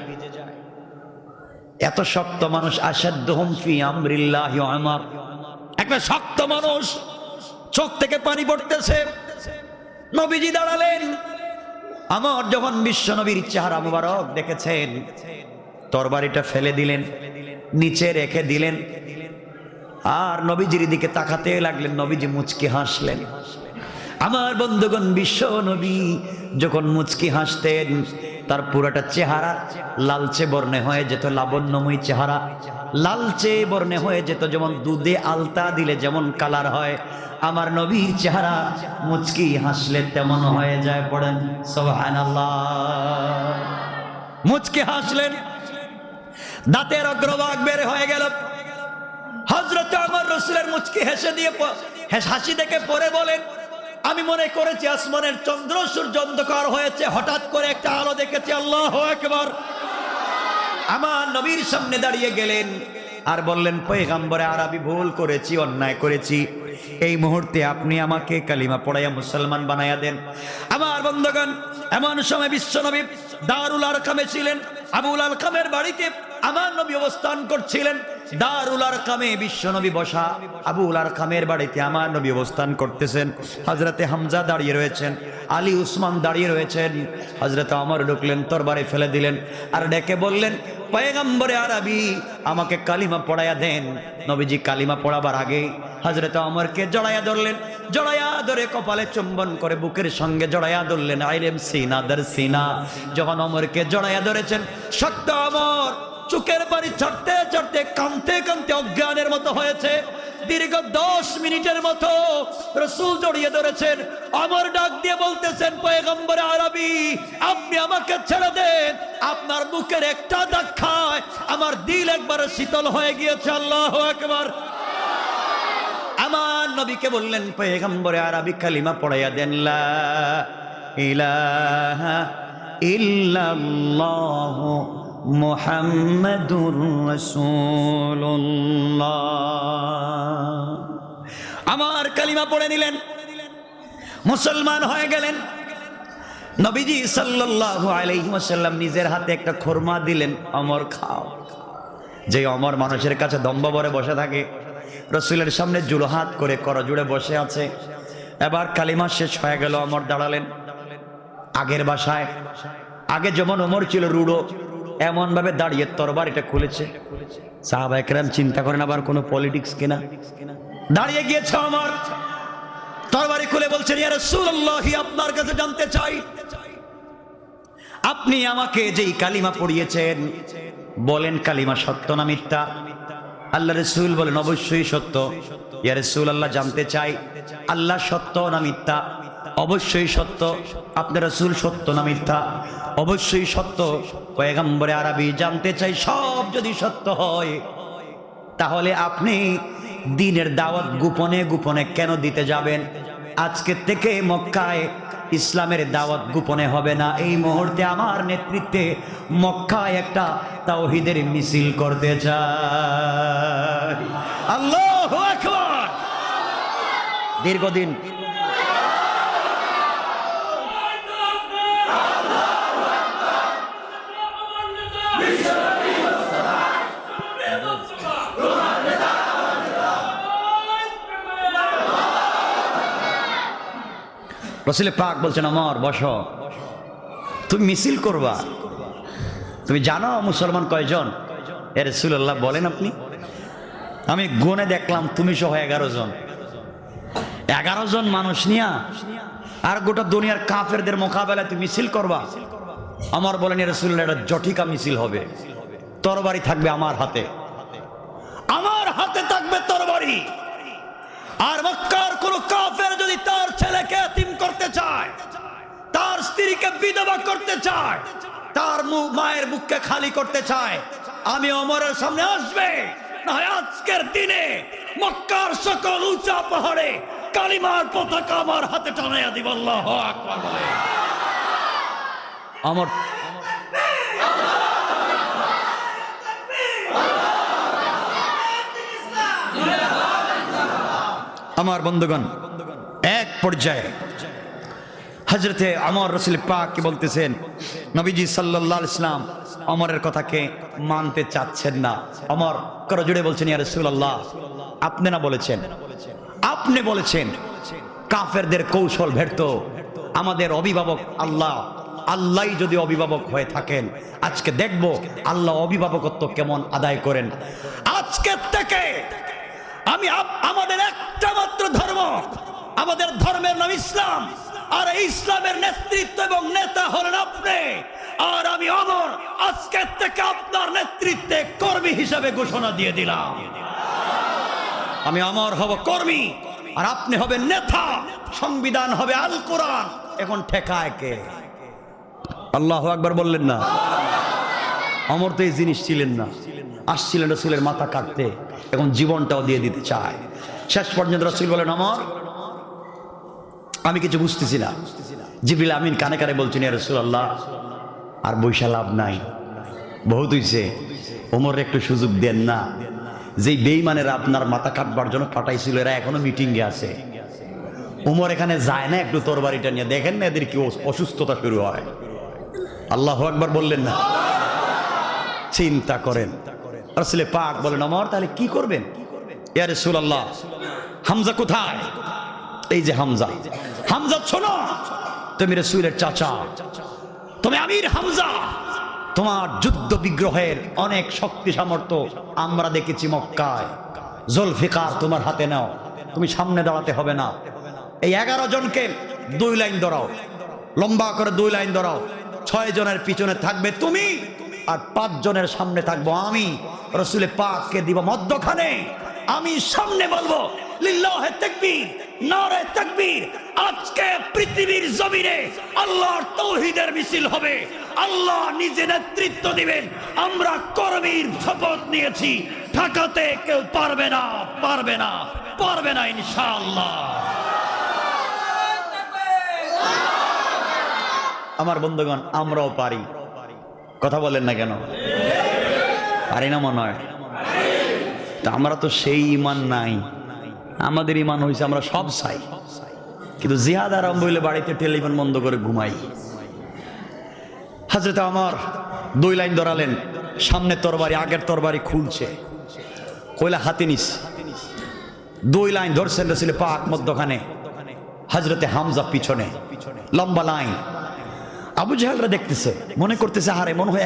এত শক্ত মানুষ, আশাদ্দুহুম ফি আমরিল্লাহি ওমর, একটা শক্ত মানুষ, চোখ থেকে পানি পড়তেছে। নবীজি দাঁড়ালেন, আমার যখন বিশ্ব নবীর চেহারা মুবারক দেখেছেন, তরবারিটা ফেলে দিলেন, নিচে রেখে দিলেন, আর নবীজির দিকে তাকাতে লাগলেন। নবীজি মুচকি হাসলেন। আমার বন্ধুগণ, বিশ্ব নবী যখন মুচকি হাসতেন, তার পুরাটা চেহারা লালচে বর্ণে হয়ে যেত, লাবণ্যময় চেহারা লালচে বর্ণে হয়ে যেত, যেমন দুধে আলতা দিলে যেমন কালার হয়, আমার নবীর চেহারা মুচকি হাসলে তেমন হয়ে যায়। পড়েন সুবহানাল্লাহ। মুচকি হাসলেন, দাঁতের অগ্রভাগ বের হয়ে গেল। হযরত ওমর রাসূলের মুচকি হেসে দিয়ে হাসি দেখে পরে বলেন, আমি মনে করেছি আসমানের চন্দ্র সূর্য অন্ধকার হয়েছে, হঠাৎ করে একটা আলো দেখেছি। আল্লাহু আকবার। আমার নবীর সামনে দাঁড়িয়ে গেলেন আর বললেন, পয়গম্বরে আরবি, ভুল করেছি, অন্যায় করেছি, এই মুহূর্তে আপনি আমাকে কালিমা পড়াইয়া মুসলমান বানাইয়া দেন। আমার বন্ধুগণ, এমন সময় বিশ্বনবী দারুল আরকামে ছিলেন। আবুল আলকামের বাড়িতে আমার নবী অবস্থান করছিলেন। দারুল আরকামে বিশ্ব নবী বসা, আবুল আরকামের বাড়িতে আমার নবী অবস্থান করতেছেন। হযরতে হামজা দাঁড়িয়ে রয়েছেন, আলী উসমান দাঁড়িয়ে রয়েছেন। হযরতে ওমর ঢুকলেন, তরবারি ফেলে দিলেন আর ডেকে বললেন, পয়গম্বরে আরবি আমাকে কালিমা পড়াইয়া দেন। নবীজি কালিমা পড়াবার আগে হযরতে ওমরকে জড়াইয়া ধরলেন, জড়াইয়া ধরে কপালে চুম্বন করে বুকের সঙ্গে জড়াইয়া ধরলেন। আইলেম সিনা দর সিনা। যখন ওমরকে জড়াইয়া ধরেছেন, শক্ত ওমর চোখের পানি ছাড়তে ছাড়তে কাঁদতে কাঁদতে অজ্ঞানের মতো হয়েছে। দীর্ঘ 10 মিনিটের মতো রাসূল জড়িয়ে ধরেছেন। ওমর ডাক দিয়ে বলতেছেন, পয়গম্বরে আরবি আপনি আমাকে ছেড়ে দেন, আপনার বুকের একটা ধাক্কায় আমার দিল একবার শীতল হয়ে গিয়েছে। আল্লাহু আকবার। আমার নবীকে বললেন, পয়গম্বরে আরবি কালিমা পড়াইয়া দেন, লা ইলাহা ইল্লাল্লাহ মুহাম্মাদুর রাসূলুল্লাহ। আমার কালিমা পড়ে নিলেন, মুসলমান হয়ে গেলেন। নবীজি সাল্লাল্লাহু আলাইহি ওয়াসাল্লাম নিজের হাতে একটা খুরমা দিলেন, ওমর খাও। যে ওমর মানুষের কাছে দম্ভ ভরে বসে থাকে, রাসূলের সামনে জুড়ো হাত করে করজোড়ে বসে আছে। এবার কালিমা শেষ হয়ে গেল, ওমর দাঁড়ালেন আগের বাসায়। আগে যেমন ওমর ছিল রুড়ো, এমন ভাবে দাঁড়িয়ে তরবারিটা খুলেছে। সাহাবায়ে কেরাম চিন্তা করেন আবার কোনো পলিটিক্স কিনা। দাঁড়িয়ে গিয়েছে ওমর, তরবারি খুলে বলছেন, ইয়া রাসূলুল্লাহ আপনার কাছে জানতে চাই, আপনি আমাকে যেই কালিমা পড়িয়েছেন বলেন কালিমা সত্য না মিথ্যা? আল্লাহ রাসূল বলেন, অবশ্যই সত্য। ইয়া রাসূলুল্লাহ জানতে চাই আল্লাহ সত্য না মিথ্যা? অবশ্যই সত্য। আপনার রাসূল সত্য না মিথ্যা? অবশ্যই সত্য। পয়গম্বরে আরবি জানতে চাই, সব যদি সত্য হয় তাহলে আপনি দ্বীনের দাওয়াত গোপনে গোপনে কেন দিতে যাবেন? আজকে থেকে মক্কায় ইসলামের দাওয়াত গোপনে হবে না। এই মুহূর্তে আমার নেতৃত্বে মক্কায় একটা তাওহীদের মিছিল করতে চাই। আল্লাহু আকবার। দীর্ঘদিন রাসূল পাক বলছেন, ওমর বসো, তুমি মিছিল করবা। তুমি জানো মুসলমান কয়জন? এ রাসূলুল্লাহ বলেন আপনি। আমি গুনে দেখলাম তুমি সহ 11 জন। 11 জন মানুষ নিয়া আর গোটা দুনিয়ার কাফেরদের মোকাবেলায় তুমি মিছিল করবা? ওমর বলেন, ইয়া রাসূলুল্লাহ এটা জটিকা মিছিল হবে। তরবারি থাকবে আমার হাতে, আমার হাতে থাকবে তরবারি। আর মক্কার কোন কাফের যদি তার ছেলেকে এতিম করতে চায়, তার স্ত্রীকে বিধবা করতে চায়, তার মায়ের বুককে খালি করতে চায়, আমি ওমরের সামনে আসবে না হয় আজকের দিনে মক্কার সকল উঁচা পাহাড়ে কালিমার পতাকা আমার হাতে টানাইয়া দিব। আল্লাহু আকবার বলে ওমর আমার বন্ধুগণ, এক পর্যায়ে হযরতে ওমর রাসূল পাক কি বলতেছেন, নবীজি সাল্লাল্লাহু আলাইহি ওয়াসাল্লাম ওমরের কথাকে মানতে চাচ্ছেন না। ওমর করজোড়ে বলছেন, ইয়া রাসূলুল্লাহ আপনি না বলেছেন, আপনি বলেছেন কাফেরদের কৌশল ব্যর্থ, আমাদের অভিভাবক আল্লাহ, আল্লাহই যদি অভিভাবক হয়ে থাকেন আজকে দেখব আল্লাহ অভিভাবকত্ব কেমন আদায় করেন। আজকে থেকে আমি আমাদের একটা মাত্র ধর্ম, আমাদের ধর্মের নাম ইসলাম, আর এই ইসলামের নেতৃত্ব এবং নেতা হলেন আপনি। আর আমি ওমর আজকে থেকে আপনার নেতৃত্বে কর্মী হিসেবে ঘোষণা দিয়ে দিলাম। আমি ওমর হব কর্মী আর আপনি হবেন নেতা। সংবিধান হবে আল কোরআন। এখন ঠেকায় কে? আল্লাহু আকবার বললেন না? ওমর তো এই জিনিস ছিলেন না, আসছিলেন রাসূলের মাথা কাটতে, এখন জীবনটাও দিয়ে দিতে চায়। শেষ পর্যন্ত রাসূল বলেন, ওমর আমি কিছু বুঝতেছি না। জিবরিল আমিন কানে কানে বলছেন, ইয়া রাসূলুল্লাহ আর বৈশা লাভ নাই, বহুত হইছে, ওমরের একটু সুযোগ দেন না। যেই বেঈমানেরা আপনার মাথা কাটবার জন্য পাঠাইছিল এরা এখনো মিটিংয়ে আছে। ওমর এখানে যায় না একটু তরবারিটা নিয়ে, দেখেন না এদের কি অসুস্থতা শুরু হয়। আল্লাহু আকবার বললেন না? চিন্তা করেন। রাসূল পাক বলেন, ওমর তাহলে কি করবেন? ইয়া রাসূলুল্লাহ, হামজা কোথায়? এই যে হামজা। হামজা শোনো, তুমি রাসূলের চাচা, তুমি আমির হামজা, তোমার যুদ্ধ বিগ্রহের অনেক শক্তি সামর্থ্য আমরা দেখেছি মক্কায়। জুলফিকার তোমার হাতে নাও, তুমি সামনে দাঁড়াতে হবে না। এই 11 জনকে 2 লাইন ধরাও, লম্বা করে 2 লাইন ধরাও। 6 জনের পিছনে থাকবে তুমি, আর 5 জনের সামনে থাকবো আমি। রাসূলে পাককে দিব মধ্যখানে, আমি সামনে বলবো লিল্লাহে তাকবীর, নারে তাকবীর। আজকে পৃথিবীর জমিনে আল্লাহর তাওহীদের মিছিল হবে, আল্লাহ নিজে নেতৃত্ব দিবেন। আমরা কর্মীর শপথ নিয়েছি, ঠকাতে কেউ পারবে না, পারবে না, পারবে না ইনশাআল্লাহ। আমার বন্ধুগণ, আমরাও পারি। কথা বলেন না কেন? পারি না মনে হয়? তা আমরা তো সেই ঈমান নাই। আমাদের ঈমান হইছে আমরা সব চাই, কিন্তু জিহাদ আরম্ভ হইলে বাড়িতে টেলিফোন বন্ধ করে ঘুমাই। হযরত ওমর 2 লাইন ধরালেন, সামনে তরবারি, আগের তরবারি খুলছে, কইলা হাতে নিস। 2 লাইন ধরছেন রাসূল পাক মধ্যখানে, হযরতে হামজা পিছনে, লম্বা লাইন। আবু জাহেলরা দেখতেছে, মনে করতেছে আরে মনে হয়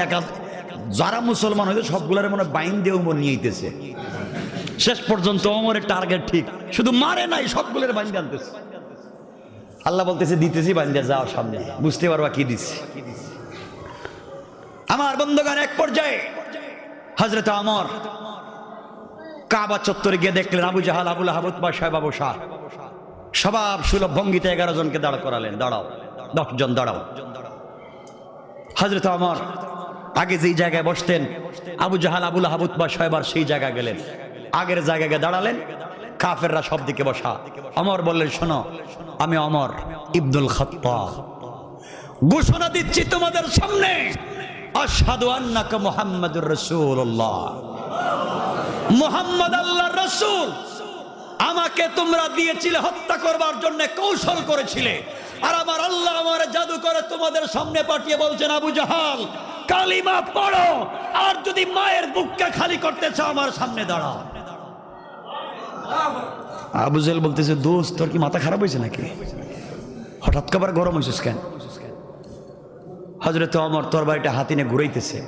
যারা মুসলমান হয়েছে সবগুলারে মনে হয় বাইন দিয়ে ওমর নিয়ে আইতেছে। শেষ পর্যন্ত ওমরের টার্গেট ঠিক, শুধু মারে নাই, সবগুলোর বাইন দিয়ে আনতেছে। আল্লাহ বলতেছে দিতেছি, বাইন দিয়ে যাও সামনে, বুঝতে পারবা কি দিচ্ছি। আমার বন্ধুগণ, এক পর্যায়ে হযরত ওমর কাবা চত্বরে গিয়ে দেখলেন আবু জাহাল, আবু লাহাব, উতবা, শায়বা বসা। স্বভাব সুলভ ভঙ্গিতে 11 জনকে দাঁড় করালেন, দাঁড়াও, 10 জন দাঁড়াও। হযরত ওমর আগে যেই জায়গায় বসতেন, আবু জাহাল, আবু লাহাব, উতবা, শায়বার সেই জায়গায় গেলেন, আগের জায়গায় দাঁড়ালেন। কাফেররা সব দিকে বসা। ওমর বললেন, শোনো, আমি ওমর ইবনুল খাত্তাব ঘোষণা দিচ্ছি তোমাদের সামনে, আশহাদু আন্নাকা মুহাম্মাদুর রাসূলুল্লাহ, মুহাম্মদ আল্লাহর রাসূল। আমাকে তোমরা দিয়েছিলে হত্যা করবার জন্য, কৌশল করেছিলে, আর আমার আল্লাহ আমার জাদু করে তোমাদের সামনে পাঠিয়ে বলছেন, আবু জাহাল কালিমা পড়ো, আর যদি মায়ের বুককে খালি করতে চাও আমার সামনে দাঁড়াও। আবু জাহেল বলতেছে, দোস্ত তোর কি মাথা খারাপ হয়েছে নাকি? হঠাৎ করে গরম হয়েছিস কেন? হযরত ওমর তরবারিটা হাতে নিয়ে ঘুরাইতেছে,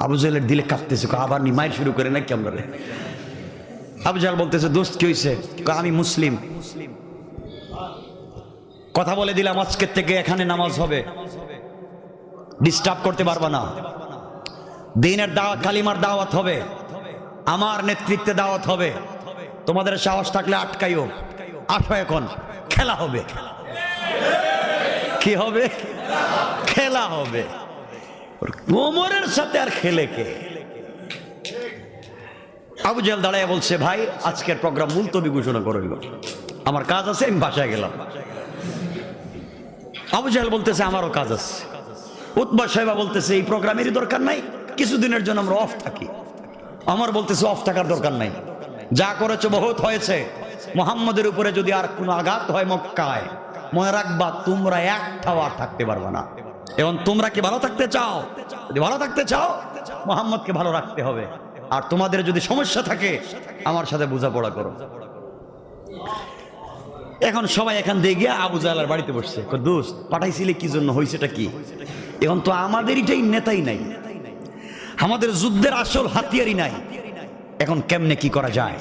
আবু জাহেলের দিলে কাঁপতেছে, আবার নি মায়ের শুরু করে নাকি আমরা। আবু জাহেল বলতেছে, দোস্ত কি হয়েছে? আমি মুসলিম, কথা বলে দিলাম আজকের থেকে এখানে নামাজ হবে, ডিস্টার্ব করতে পারবা না। দ্বীনের দাওয়াত, কালিমার দাওয়াত হবে, আমার নেতৃত্বে দাওয়াত হবে। তোমাদের সাহস থাকলে আটকাইও, আসো, এখন খেলা হবে। কি হবে? খেলা হবে। ওমরের সাথে আর খেলে কে? আবু জাহেল দাঁড়ায় বলছে, ভাই আজকের প্রোগ্রাম মুলতবি ঘোষণা করল, আমার কাজ আছে, আমি বাসায় গেলাম। আবু জাহেল বলতেছে, আমারও কাজ আছে। উতবা, শায়বা বলতেছে, এই প্রোগ্রামেরই দরকার নাই, কিছুদিনের জন্য আমরা অফ থাকি। ওমর বলতেছে, অফ থাকার দরকার নাই, যা করেছো বহুত হয়েছে। মুহাম্মদের উপরে যদি আর কোনো আঘাত হয় মক্কায়, মনে রাখবা তোমরা একটাও আর থাকতে পারবে না। এবং তোমরা কি ভালো থাকতে চাও? যদি ভালো থাকতে চাও, মুহাম্মদকে ভালো রাখতে হবে। আর তোমাদের যদি সমস্যা থাকে, আমার সাথে বোঝাপড়া করো। এখন সবাই এখান দিয়ে গিয়ে আবু জাহেলের বাড়িতে বসছে, দোস্ত পাঠাইছিলে কি জন্য, হয়েছেটা কি? এখন তো আমাদের এটাই নেতাই নাই, আমাদের যুদ্ধের আসল হাতিয়ারই নাই, এখন কেমনে কি করা যায়?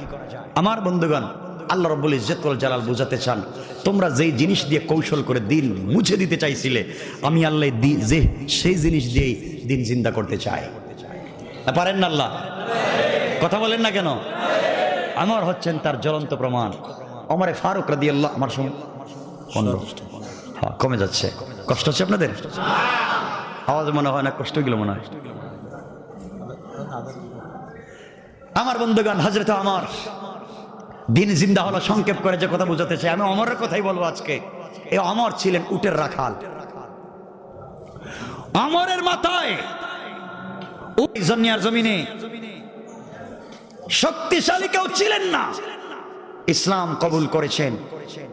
আমার বন্ধুগণ, আল্লাহ রাব্বুল ইজ্জত ওয়াল জালাল বুঝাতে চান, তোমরা যেই জিনিস দিয়ে কৌশল করে দিন মুছে দিতে চাইছিলে, আমি আল্লাহ যে সেই জিনিস দিয়েই দিন জিন্দা করতে চাই। পারেন না আল্লাহ? কথা বলেন না কেন? আমার হচ্ছেন তার জ্বলন্ত প্রমাণ। ওমরে ফারুক রাদিয়াল্লাহু, আমার সময় 15, হ্যাঁ কমে যাচ্ছে। কষ্ট হচ্ছে আপনাদের? আওয়াজ মনে হয় না কষ্ট গেল মনে হয়। আমার বন্ধুগণ, হযরত ওমর দিন জিন্দা হলো। সংক্ষেপ করে যে কথা বুঝাতে চাই, আমি ওমরের কথাই বলবো আজকে। এই ওমর ছিলেন উটের রাখাল। ওমরের মাথায় ওই দুনিয়ার জমিনে শক্তিশালী কেউ ছিলেন না। ইসলাম কবুল করেছেন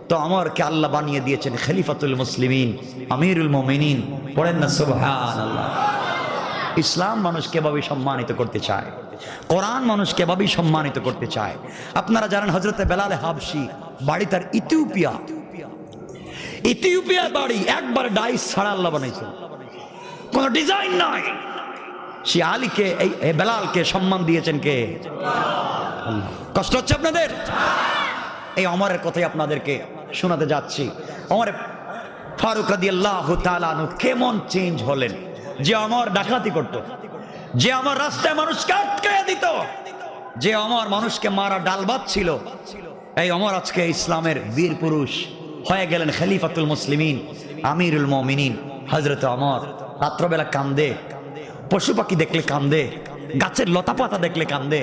তো ওমরকে আল্লাহ বানিয়ে দিয়েছেন খলিফাতুল মুসলিমিন, আমিরুল মুমিনিন। পড়েন না সুবহানাল্লাহ। ইসলাম মানুষকে এভাবেই সম্মানিত করতে চায়, কোরআন মানুষকে এভাবেই সম্মানিত করতে চায়। আপনারা জানেন হযরতে বেলাল হাবশি বাড়ি তার ইথিওপিয়া বাড়ি, একবার ডাইস ছাড়া আল্লাহ বানাইছেন, কোন ডিজাইন নাই। সে আলীকে এই বেলালকে সম্মান দিয়েছেন কে? আল্লাহ। কষ্ট হচ্ছে আপনাদের? এই ওমরের কথাই আপনাদেরকে শোনাতে যাচ্ছি। ওমর ফারুক রাদিয়াল্লাহু তাআলা আনহু কেমন চেঞ্জ হলেন। যে ওমর ডাকাতি করত, যে আমার রাস্তায় মানুষকে আটকায় দিত, যে ওমর মানুষকে মারা ডালবাত ছিল, এই ওমর আজকে ইসলামের বীর পুরুষ হয়ে গেলেন, খলিফাতুল মুসলিমিন, আমিরুল মুমিনিন হযরত ওমর। রাত্রবেলা কান্দে, পশু পাখি দেখলে কান্দে, গাছের লতা পাতা দেখলে কান্দে।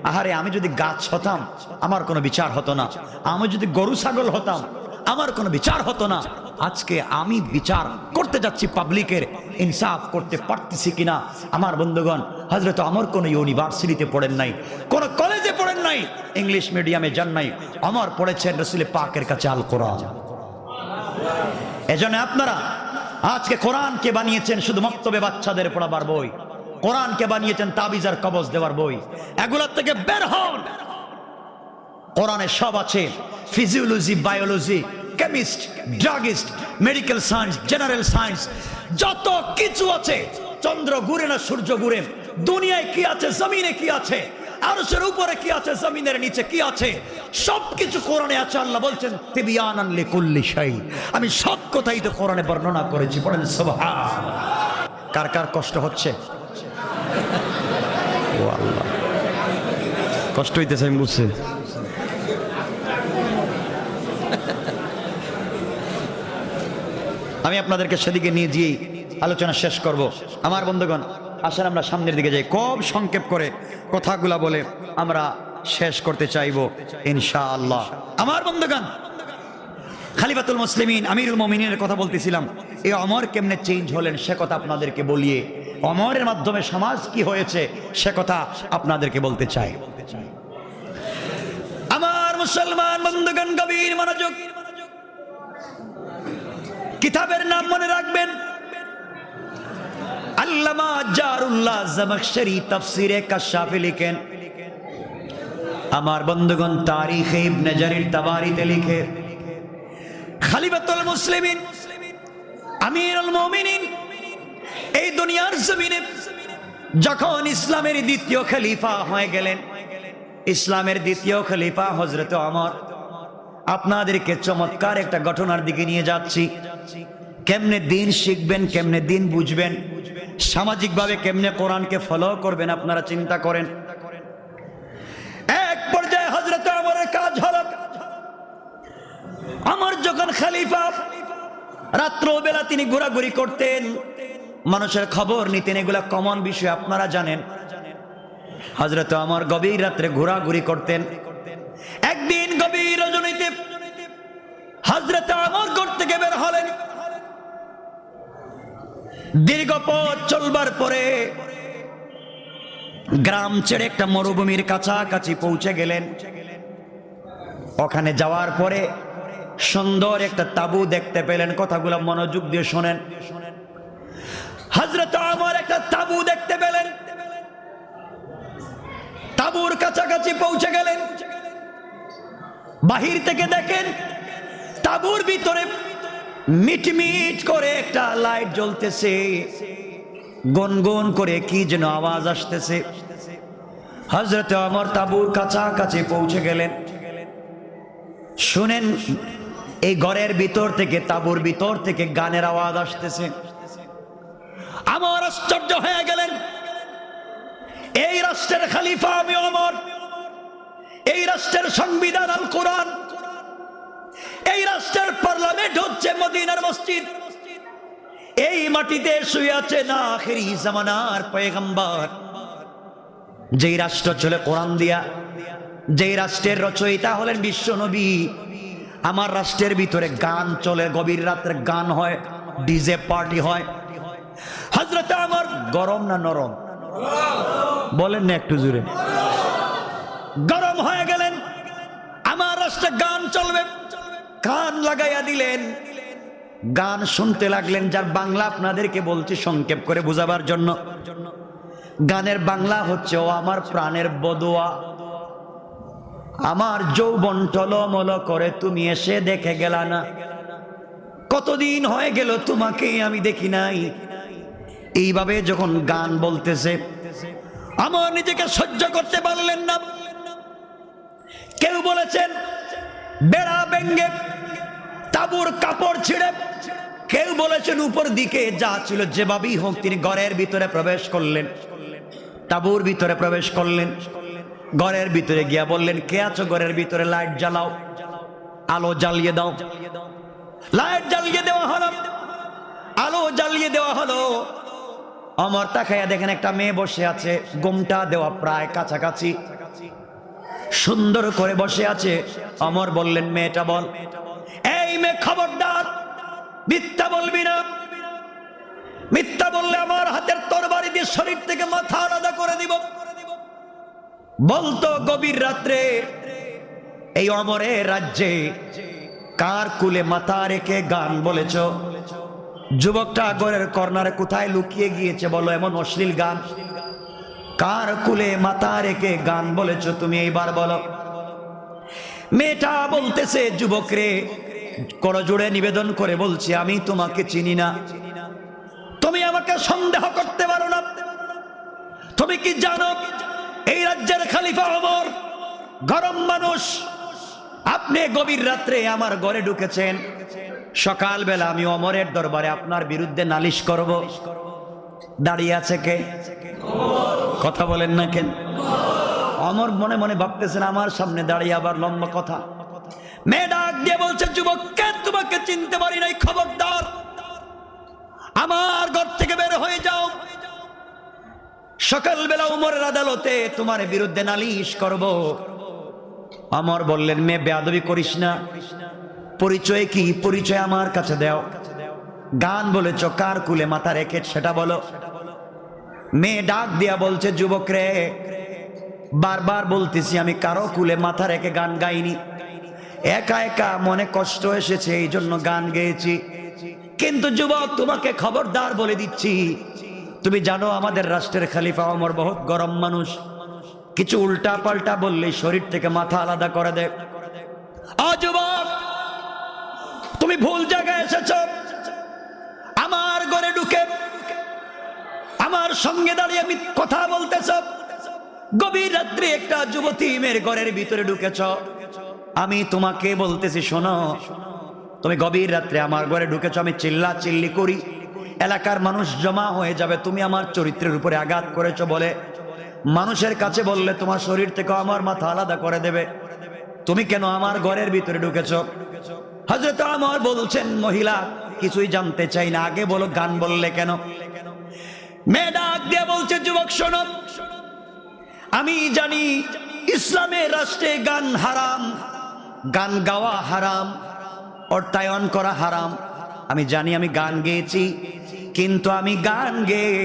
আহারে, আমি যদি গাছ হতাম আমার কোনো বিচার হতো না, আমি যদি গরু ছাগল হতাম আমার কোনো বিচার হতো না। আজকে আমি বিচার করতে যাচ্ছি, পাবলিকের ইনসাফ করতে পারতেছি কিনা। আমার বন্ধুগণ, হযরত ওমর কোন ইউনিভার্সিটিতে পড়েন নাই, কোন কলেজে পড়েন নাই, ইংলিশ মিডিয়ামে যান নাই। ওমর পড়েছেন রাসূল পাকের কাছে আল কোরআন। এজন্য আপনারা আজকে কোরআনকে বানিয়েছেন শুধু মক্তবে বাচ্চাদের পড়াবার বই, কোরআনকে বানিয়েছেন তাবিজ আর কবজ দেওয়ার বই। এগুলোর থেকে বের হন। কোরআনে সব আছে, physiology, biology, chemist, druggist, medical science, general science, যত কিছু আছে। চন্দ্র ঘুরে না সূর্য ঘুরে, দুনিয়ায় কি আছে, জমিনে কি আছে, আরশের উপরে কি আছে, জমিনের নিচে কি আছে, সবকিছু কোরআনে আছে। আল্লাহ বলছেন তিবিয়ানান লিকুল্লি শাই, আমি সব কথাই তো কোরআনে বর্ণনা করেছি। পড়েন সুবহানাল্লাহ। কার কার কষ্ট হচ্ছে? ও আল্লাহ, কষ্ট হইতেছে, আমি বুঝছি। আমি আপনাদেরকে সেদিকে নিয়ে গিয়ে আলোচনা শেষ করব। আমার বন্ধুগণ, আসেন আমরা সামনের দিকে যাই। খুব সংক্ষেপ করে কথাগুলা বলে আমরা শেষ করতে চাইব ইনশাআল্লাহ। আমার বন্ধুগণ, খলিফাতুল মুসলিমিন আমিরুল মুমিনিনের কথা বলতেছিলাম। এই ওমর কেমনে চেঞ্জ হলেন সে কথা আপনাদেরকে বলিয়ে, ওমরের মাধ্যমে সমাজ কি হয়েছে সে কথা আপনাদেরকে বলতে চাই। আমার মুসলমান বন্ধুগণ, গভীর মনোযোগ, কিতাবের নাম মনে রাখবেন। আল্লামা জারুল্লাহ জামাখশরী তাফসীরে কাশাফে লিখেন। আমার বন্ধুগণ, তারিখে ইবনে জারির তাবারিতে লিখে, খলিফাতুল মুসলিমিন আমিরুল মুমিনিন এই দুনিয়ার জমিনে যখন ইসলামের দ্বিতীয় খলিফা হয়ে গেলেন, ইসলামের দ্বিতীয় খলিফা হযরত ওমর। আপনাদেরকে চমৎকার একটা ঘটনার দিকে নিয়ে যাচ্ছি। কেমনে দিন শিখবেন, কেমনে দিন বুঝবেন, সামাজিকভাবে কেমনে কোরআনকে ফলো করবেন, আপনারা চিন্তা করেন। এক পর্যায়ে হযরত ওমরের কাজ হলো, ওমর যখন খলিফা, রাত্রবেলা তিনি ঘোরাঘুরি করতেন, মানুষের খবর নিতেন। এগুলা কমন বিষয়, আপনারা জানেন। হযরত ওমর গভীর রাত্রে ঘোরাঘুরি করতেন। একদিন গভীর রজনীতে হযরত ওমর ঘর থেকে বের হলেন। দীর্ঘ পথ চলবার পরে গ্রাম ছেড়ে একটা মরুভূমির কাছাকাছি পৌঁছে গেলেন। ওখানে যাওয়ার পরে সুন্দর একটা তাঁবু দেখতে পেলেন। কথাগুলো মনোযোগ দিয়ে শোনেন। হযরত ওমর একটা তাঁবু দেখতে পেলেন। তাঁবুর কাছাকাছি পৌঁছে গেলেন। বাহির থেকে দেখেন তাঁবুর ভিতরে মিটমিট করে একটা লাইট জ্বলতেছে, গনগন করে কি যেন আওয়াজ আসতেছে। হযরত ওমর তাঁবুর কাছাকাছি পৌঁছে গেলেন। শুনেন, এই ঘরের ভিতর থেকে, তাঁবুর ভিতর থেকে গানের আওয়াজ আসতেছে। ওমর আশ্চর্য হয়ে গেলেন। এই রাষ্ট্রের খলিফা আমি ওমর, এই রাষ্ট্রের সংবিধান আল কোরআন, এই রাষ্ট্রের পার্লামেন্ট হচ্ছে মদিনার মসজিদ। এই মাটিতে শুয়ে আছে না আখিরি জামানার পয়গম্বর। যেই রাষ্ট্র চলে কোরআন দিয়া, যেই রাষ্ট্রের রচয়িতা হলেন বিশ্ব নবী, আমার রাষ্ট্রের ভিতরে গান চলে, গভীর রাত্রে গান হয়, ডিজে পার্টি হয়। হযরত ওমর গরম না নরম বলেন না একটু জোরে? গরম হয়ে গেলেন। আমার রাষ্ট্রে গান চলবে, কান লাগাইয়া দিলেন। গান শুনতে লাগলেন, যার বাংলা আপনাদেরকে বলছি সংক্ষেপ করে বোঝাবার জন্য। গানের বাংলা হচ্ছে, ও আমার প্রাণের বদুয়া, আমার যৌবন টলমল করে তুমি এসে দেখে গেলা না, কতদিন হয়ে গেল তোমাকে আমি দেখি নাই। এইভাবে যখন গান বলতেছে, আমার নিজেকে সহ্য করতে পারলেন না। কেউ বলেছেন বেড়া ভেঙে তাঁবুর কাপড় ছিঁড়ে, কেউ বলেছেন উপর দিকে যা ছিল যেভাবেই হোক তিনি ঘরের ভিতরে প্রবেশ করলেন, তাঁবুর ভিতরে প্রবেশ করলেন। ঘরের ভিতরে গিয়া বললেন, কে আছো ঘরের ভিতরে? লাইট জ্বালাও, আলো জ্বালিয়ে দাও। লাইট জ্বালিয়ে দেওয়া হলো, আলো জ্বালিয়ে দেওয়া হলো। অমর তাকাইয়া দেখেন একটা মেয়ে বসে আছে, গোমটা দেওয়া প্রায় কাছাকাছি, সুন্দর করে বসে আছে। অমর বললেন, মেয়েটা বল। এই মেয়ে খবরদার, মিথ্যা বলবি না, মিথ্যা বললে আমার হাতের তরবারি দিয়ে শরীর থেকে মাথা আলাদা করে দিব। বলতো গভীর রাত্রে এই অমরের রাজ্যে কার কুলে মাথা রেখে গান বলেছ? যুবকটা ঘরের কর্নারে কোথায় লুকিয়ে গিয়েছে বলো, এমন অশ্লীল গান? কার কুলে মাথা রেখে গান বলেছ তুমি, এইবার বলো। মেয়েটা বলতেছে, যুবক রে, করজোড়ে নিবেদন করে বলছি, আমি তোমাকে চিনি না, তুমি আমাকে সন্দেহ করতে পারো না। তুমি কি জানো এই রাজ্যের খলিফা ওমর গরম মানুষ? আপনি গভীর রাত্রে আমার ঘরে ঢুকেছেন, সকালবেলা আমি ওমরের দরবারে আপনার বিরুদ্ধে নালিশ করব। দাঁড়িয়ে আছে কে? কথা বলেন না কেন? ওমর মনে মনে ভাবতেছেন, আমার সামনে দাঁড়িয়ে আবার লম্বা কথা। মেয়ে ডাক দিয়ে বলছে, যুবক, কে তোমাকে চিনতে পারি নাই, খবরদার আমার ঘর থেকে বের হয়ে যাও। সকালবেলা ওমরের আদালতে তোমার বিরুদ্ধে নালিশ করব। ওমর বললেন, মেয়ে বেয়াদবি করিস না, পরিচয় কি? পরিচয় আমার কাছে দাও। গান বলেছ, কার কুলে মাথা রেখে সেটা বলো। মেয়ে ডাক দিয়া বলছে, যুবক রে, বারবার বলতেছি আমি কারো কুলে মাথা রেখে গান গাইনি, একা একা মনে কষ্ট এসেছে এই জন্য গান গেয়েছি। কিন্তু যুবক, তোমাকে খবরদার বলে দিচ্ছি, তুমি জানো আমাদের রাষ্ট্রের খলিফা ওমর বহুত গরম মানুষ, কিছু উল্টা পাল্টা বললে শরীর থেকে মাথা আলাদা করে দেয়। যুবক, তুমি ভুল জায়গায় এসেছ। আমার ঘরে ঢুকে আমার সঙ্গে দাঁড়িয়ে আমি কথা বলতেছ। গভীর রাত্রে একটা যুবতী মেয়ের ঘরের ভিতরে ঢুকেছ। আমি তোমাকে বলতেছি, শোনো, তুমি গভীর রাত্রে আমার ঘরে ঢুকেছ, আমি চিল্লা চিল্লি করি, এলাকার মানুষ জমা হয়ে যাবে, তুমি আমার চরিত্রের উপরে আঘাত করেছ বলে মানুষের কাছে বললে তোমার শরীর থেকে আমার মাথা আলাদা করে দেবে। তুমি কেন আমার ঘরের ভিতরে ঢুকেছ? হযরত ওমর বলছেন, মহিলা কিছুই জানতে চাই না, আগে বলো গান বললে কেন? মেয়ে ডাক দিয়ে বলছে, যুবক শোনো, আমি জানি ইসলামের রাষ্ট্রে গান হারাম, গান গাওয়া হারাম, অর্থায়ন করা হারাম। আমি জানি, আমি গান গেয়েছি, কিন্তু আমি গান গেয়ে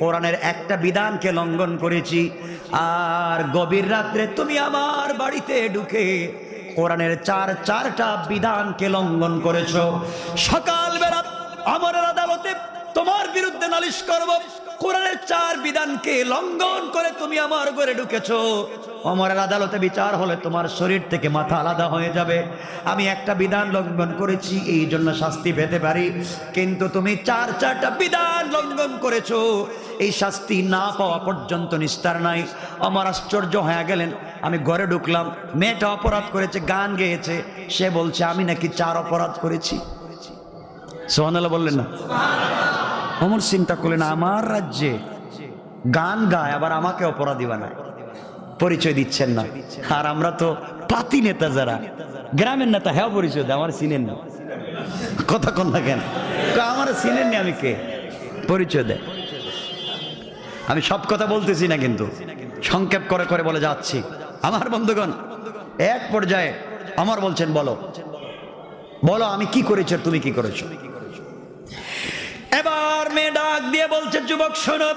কোরআনের একটা বিধানকে লঙ্ঘন করেছি। আর গভীর রাত্রে তুমি আমার বাড়িতে ঢুকে কোরআনের চারটা বিধানকে লঙ্ঘন করেছো। সকালবেলা ওমরের আদালতে তোমার বিরুদ্ধে নালিশ করব। কোরআনের 4 বিধানকে লঙ্ঘন করে তুমি আমার ঘরে ঢুকেছো। ওমরের আদালতে বিচার হলে তোমার শরীর থেকে মাথা আলাদা হয়ে যাবে। আমি একটা বিধান লঙ্ঘন করেছি, এই জন্য শাস্তি পেতে পারি, কিন্তু তুমি চারটা বিধান লঙ্ঘন করেছো, এই শাস্তি না পাওয়া পর্যন্ত নিস্তার নাই। আমার আশ্চর্য হয়ে গেলেন। আমি ঘরে ঢুকলাম, মেয়েটা অপরাধ করেছে, গান গেয়েছে, সে বলছে আমি নাকি 4 অপরাধ করেছি। সুবহানাল্লাহ বললেন না? ওমর চিন্তা করলেন, আমার রাজ্যে গান গায়, আবার আমাকে অপরাধী বানায়, পরিচয় দিচ্ছেন না। আর আমরা তো পাতি নেতা, যারা গ্রামের নেতা, হ্যাঁ পরিচয় দেয়, আমার চিনেন না। কথা কন না কেন? আমার চিনেন না, আমি কে? পরিচয় দেয়। আমি সব কথা বলতেছি না, কিন্তু সংক্ষেপ করে করে বলে যাচ্ছি। আমার বন্ধুগণ, এক পর্যায়ে আমার বলছেন, বলো বলো আমি কি করেছি, তুমি কি করেছো? এবার মেয়ে ডাক দিয়ে বলছে, যুবক শোনো,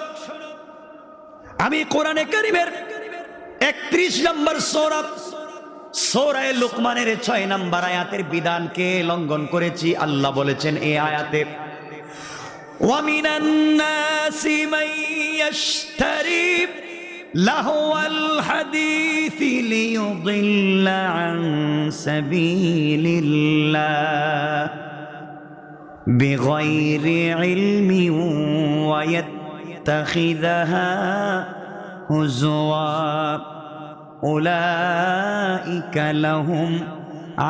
আমি কোরআনে কারীমের 31 নম্বর সূরা সূরা লুকমানের 6 নম্বর আয়াতের বিধানকে লঙ্ঘন করেছি। আল্লাহ বলেছেন এই আয়াতে, ওয়া মিনান নাসি মান ইয়াশতারি লাহওয়াল হাদিসি লিয়ুদিল্লা আন সাবিলিল্লাহ বিগাইরি ইলমিন ওয়া ইয়াত্তাখিযাহা হুজওয়া উলাইকা লাহুম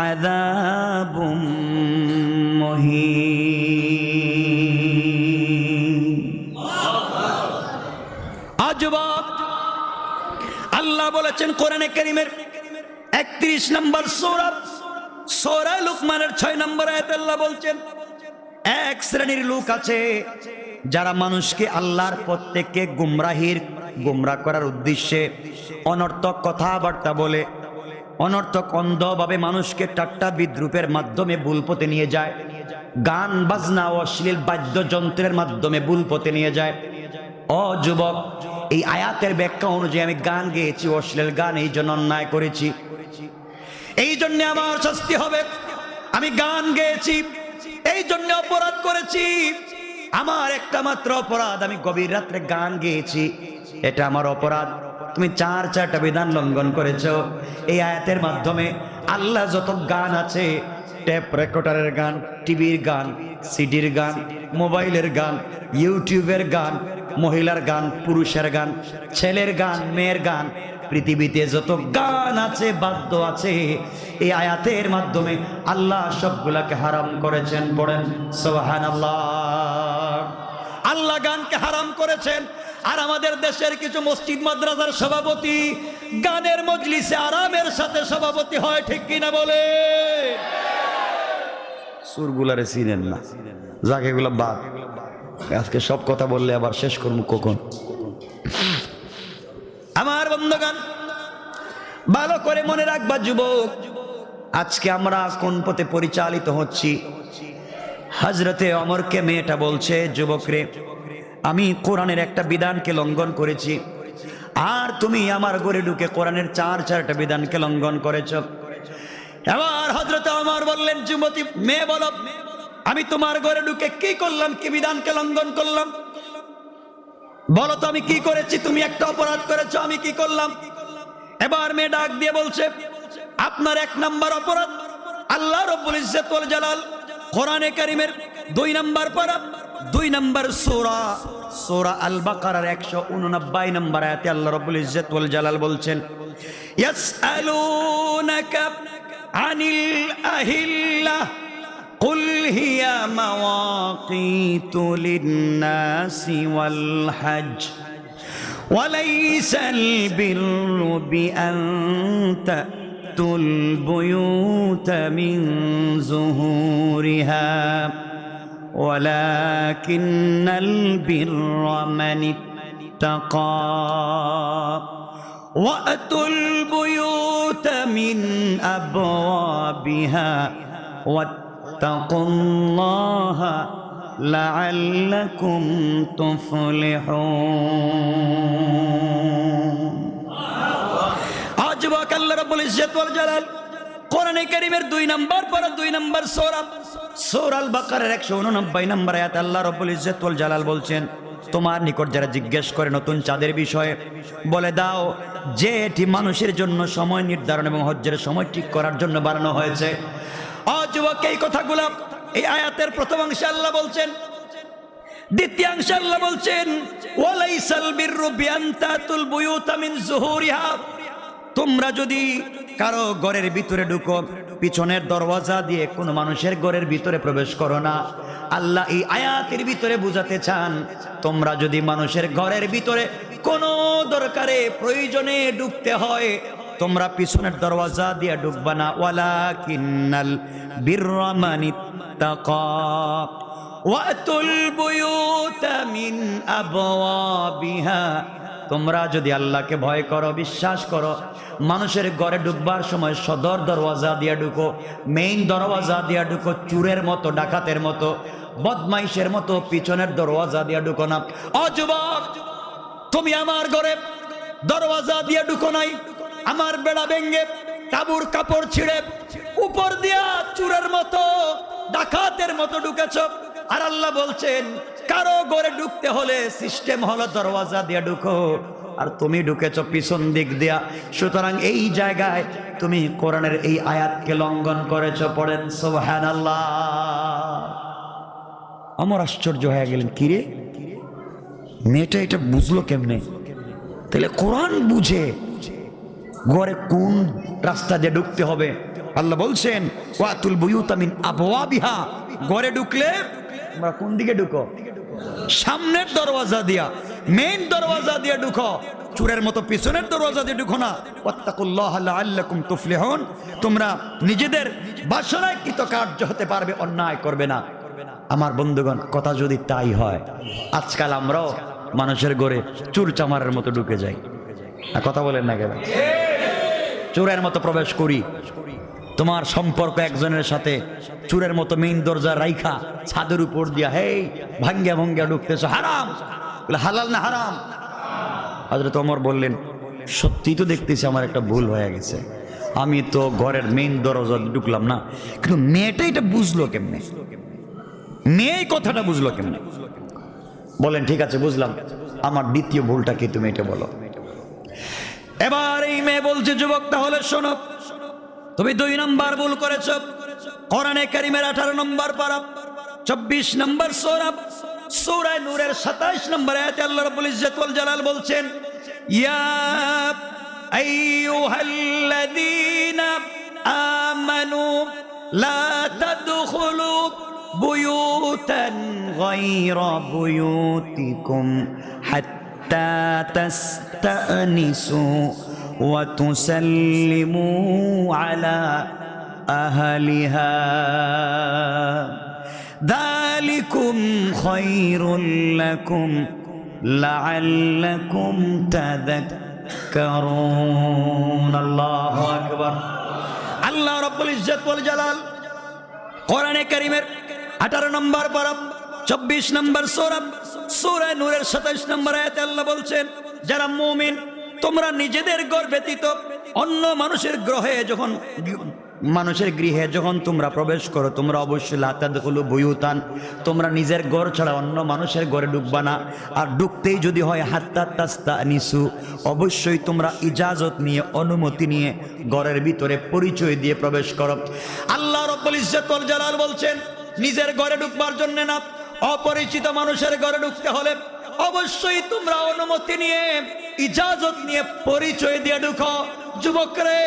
আযাবুম মুহিন। আজবাব আল্লাহ বলেছেন কোরআনে কারীমের 31 নম্বর সূরা লুকমানের 6 নম্বর আয়াতে আল্লাহ বলছেন, এক শ্রেণীর লোক আছে যারা মানুষকে আল্লাহর পথ থেকে গুমরাহ করার উদ্দেশ্যে অনর্থক কথাবার্তা বলে, অনর্থক অন্ধভাবে মানুষকে ঠাট্টা বিদ্রুপের মাধ্যমে ভুল পথে নিয়ে যায়, গান বাজনা ও অশ্লীল বাদ্যযন্ত্রের মাধ্যমে ভুল পথে নিয়ে যায়। ও যুবক, এই আয়াতের ব্যাখ্যা অনুযায়ী আমি গান গেয়েছি, অশ্লীল গান, এই জন্য অন্যায় করেছি, এই জন্য আমার শাস্তি হবে। আমি গান গেয়েছি, এই জন্য অপরাধ করেছি। আমার একটা মাত্র অপরাধ, আমি গভীর রাত্রে গান গেয়েছি, এটা আমার অপরাধ। তুমি চারটা বিধান লঙ্ঘন করেছো। এই আয়াতের মাধ্যমে আল্লাহ যত গান আছে, টেপ রেকর্ডারের গান, টিভির গান, সিডির গান, মোবাইলের গান, ইউটিউবের গান, মহিলার গান, পুরুষের গান, ছেলের গান, মেয়ের গান, পৃথিবীতে যত গান আছে, বাদ্য আছে, এই আয়াতের মাধ্যমে আল্লাহ সবগুলাকে হারাম করেছেন। পড়েন সুবহানাল্লাহ। আল্লাহ গানকে হারাম করেছেন। আর আমাদের দেশের কিছু মসজিদ মাদ্রাসার সভাপতি গানের মজলিসে আরামের সাথে সভাপতি হয়, ঠিক কিনা বলে? সুরগুলারে চিনেন না, যাকে এগুলো বাদ। আজকে সব কথা বললে আবার শেষ করবো কখন? আমার বন্ধুগণ, ভালো করে মনে রাখবা যুবক, আজকে আমরা কোন পথে পরিচালিত হচ্ছি। হযরতে ওমরকে মেয়েটা বলছে, যুবকরে, আমি কোরআনের একটা বিধানকে লঙ্ঘন করেছি, আর তুমি আমার ঘরে ঢুকে কোরআনের চারটা বিধানকে লঙ্ঘন করেছ। এবার হযরতে ওমর বললেন, যুবতী মেয়ে বলো, আমি তোমার ঘরে ঢুকে কি করলাম, কি বিধানকে লঙ্ঘন করলাম? বলো তো আমি কি করেছি? তুমি একটা অপরাধ করেছো, আমি কি করলাম? এবার মেয়ে ডাক দিয়ে বলছে, আপনার 1 নম্বর অপরাধ, আল্লাহ রাব্বুল ইজ্জত ওয়াল জালাল কোরআনে কারীমের 2 নম্বর পারা 2 নম্বর সূরা আল বাকারার 189 নম্বর আয়াতে আল্লাহ রাব্বুল ইজ্জত ওয়াল জালাল বলছেন, ইয়াসআলুনাকা আনিল আহিল্লাহ কুল হিয়া মাওয়াকিতু লিন-নাসি ওয়াল হজ ওয়ালাইসাল বিররু বিআন তা'তুল বুয়ুতা মিন যুহুরিহা ওয়ালাকিন্নাল বিররা মান ইত্তাকা ওয়া'তুল বুয়ুতা মিন আবওয়াবিহা ওয়াত্তাকুল্লাহা লাআল্লাকুম তুফলিহুন। আজবাক আল্লাহ রাব্বুল ইজ্জত ওয়াল জালাল কোরআনে কারীমের 2 নম্বর পারা 2 নম্বর সূরা আল বাকারার 189 নম্বর আয়াতে আল্লাহ রাব্বুল ইজ্জত ওয়াল জালাল বলছেন, তোমার নিকট যারা জিজ্ঞেস করে নতুন চাঁদের বিষয়ে, বলে দাও যে এটি মানুষের জন্য সময় নির্ধারণ এবং হজ্জের সময় ঠিক করার জন্য বানানো হয়েছে। যুবক, এই কথাগুলো এই আয়াতের প্রথম অংশে আল্লাহ বলছেন, দ্বিতীয়াংশে আল্লাহ বলছেন, ওয়ালাইসাল বিররু বিআন তা'তুল বুয়ুতা মিন যুহুরিহা, তোমরা যদি কারো ঘরের ভিতরে ঢুকো, পিছনের দরওয়াজা দিয়ে কোনো মানুষের ঘরের ভিতরে প্রবেশ করো না। আল্লাহ এই আয়াতের ভিতরে বুঝাতে চান, তোমরা যদি মানুষের ঘরের ভিতরে কোনো দরকারে প্রয়োজনে ঢুকতে হয়, তোমরা পিছনের দরওয়াজা দিয়ে ঢুকবা না। ওয়ালাকিন্নাল বিররা মান ইত্তাকা ওয়া'তুল বুয়ুতা মিন আবওয়াবিহা, তোমরা যদি আল্লাহকে ভয় করো, বিশ্বাস করো, মানুষের ঘরে ঢুকবার সময় সদর দরওয়াজা দিয়ে ঢুকো, মেইন দরওয়াজা দিয়ে ঢুকো। চুরের মতো, ডাকাতের মতো, বদমাইশের মতো পিছনের দরওয়াজা দিয়ে ঢুকো না। যুবক, তুমি আমার ঘরে দরওয়াজা দিয়ে ঢুকো নাই, আমার বেড়া ভেঙ্গে তাবুর কাপড় ছিঁড়ে উপর দিয়া চুরের মতো ডাকাতের মতো ঢুকেছ। আর আল্লাহ বলছেন কারো ঘরে ঢুকতে হলে সিস্টেম হলো দরওয়াজা দিয়ে ঢুকো, আর তুমি ঢুকেছ পিছন দিক দিয়া। সুতরাং এই জায়গায় তুমি কোরআনের এই আয়াতকে লঙ্ঘন করেছ। পড়েন সুবহানাল্লাহ। আমার আশ্চর্য হয়ে গেলেন, কিরে মেয়েটা এটা বুঝলো কেমনে? তাহলে কোরআন বুঝে ঘরে কোন রাস্তা দিয়ে ঢুকতে হবে। আল্লাহ বলছেন ওয়াতুল বুয়ুতা মিন আবওয়াবিহা, ঘরে ঢুকলে তোমরা কোন দিকে ঢুকো? সামনের দরওয়াজা দিয়া, মেইন দরওয়াজা দিয়ে ঢুকো, চোরের মতো পিছনের দরওয়াজা দিয়ে ঢুকো না। ওয়াত্তাকুল্লাহা লাআল্লাকুম তুফলিহুন, তোমরা নিজেদের বাসনায় কৃতকার্য হতে পারবে, অন্যায় করবে না। আমার বন্ধুগণ, কথা যদি তাই হয়, আজকাল আমরাও মানুষের ঘরে চোর চামারের মতো ঢুকে যাই। কথা বলেন না কেন? চোরের মতো প্রবেশ করি। তোমার সম্পর্ক একজনের সাথে চোরের মতো মেইন দরজা রাইখা ছাদের উপর দিয়া হেই ভাঙ্গিয়া ভাঙ্গিয়া ঢুকতেছো, হারাম। হালাল না হারাম? হযরত ওমর বললেন সত্যি তো দেখতেছি আমার একটা ভুল হয়ে গেছে, আমি তো ঘরের মেইন দরজা ঢুকলাম না। কিন্তু মেয়েটা এটা বুঝলো কেমনে? মেয়ে কথাটা বুঝলো কেমনে? বলেন ঠিক আছে বুঝলাম, আমার দ্বিতীয় ভুলটা কি তুমি এটা বলো। এবার এই মেয়ে বলছে যুবক তাহলে শোনো, তুমি 2 নম্বর ভুল করেছ। কোরআনে কারীমের 18 নম্বর পারা 24 নম্বর সূরা, সূরা নূরের 27 নম্বর আয়াতে আল্লাহ রাব্বুল ইজ্জত ওয়াল জালাল বলছেন ইয়া আইয়ুহাল্লাযীনা আমানু লা তাদখুলু বুয়ুতান গায়রা বুয়ুতিকুম হাত্তা তাস্তানিসু ওয়া তুসাল্লিমু আলা আহলিহা যালিকুম খায়রুল লাকুম লাআল্লাকুম তাযাক্কারুন। আল্লাহু আকবার। আল্লাহ রাব্বুল ইজ্জত ওয়াল জালাল কোরআনে কারীমের 18 নম্বর পারা 24 নম্বর সূরা, সূরা নূরের 27 নম্বর আয়াতে আল্লাহ বলছেন যারা মুমিন তোমরা নিজেদের ঘর ব্যতীত অন্য মানুষের গৃহে যখন তোমরা প্রবেশ করো, তোমরা অবশ্যই লা তাদখুলু বুয়ুতান, তোমরা নিজের ঘর ছাড়া অন্য মানুষের ঘরে ঢুকবা না। আর ঢুকতেই যদি হয় হাত্তা তাস্তানিসু, অবশ্যই তোমরা ইজাজত নিয়ে, অনুমতি নিয়ে ঘরের ভিতরে পরিচয় দিয়ে প্রবেশ করো। আল্লাহ রাব্বুল ইজ্জত ওয়াল জালাল বলছেন নিজের ঘরে ঢুকবার জন্য না, অপরিচিত মানুষের ঘরে ঢুকতে হলে অবশ্যই তোমরা অনুমতি নিয়ে, ইজাজত নিয়ে, পরিচয় দিয়ে ঢুকো। যুবকরে,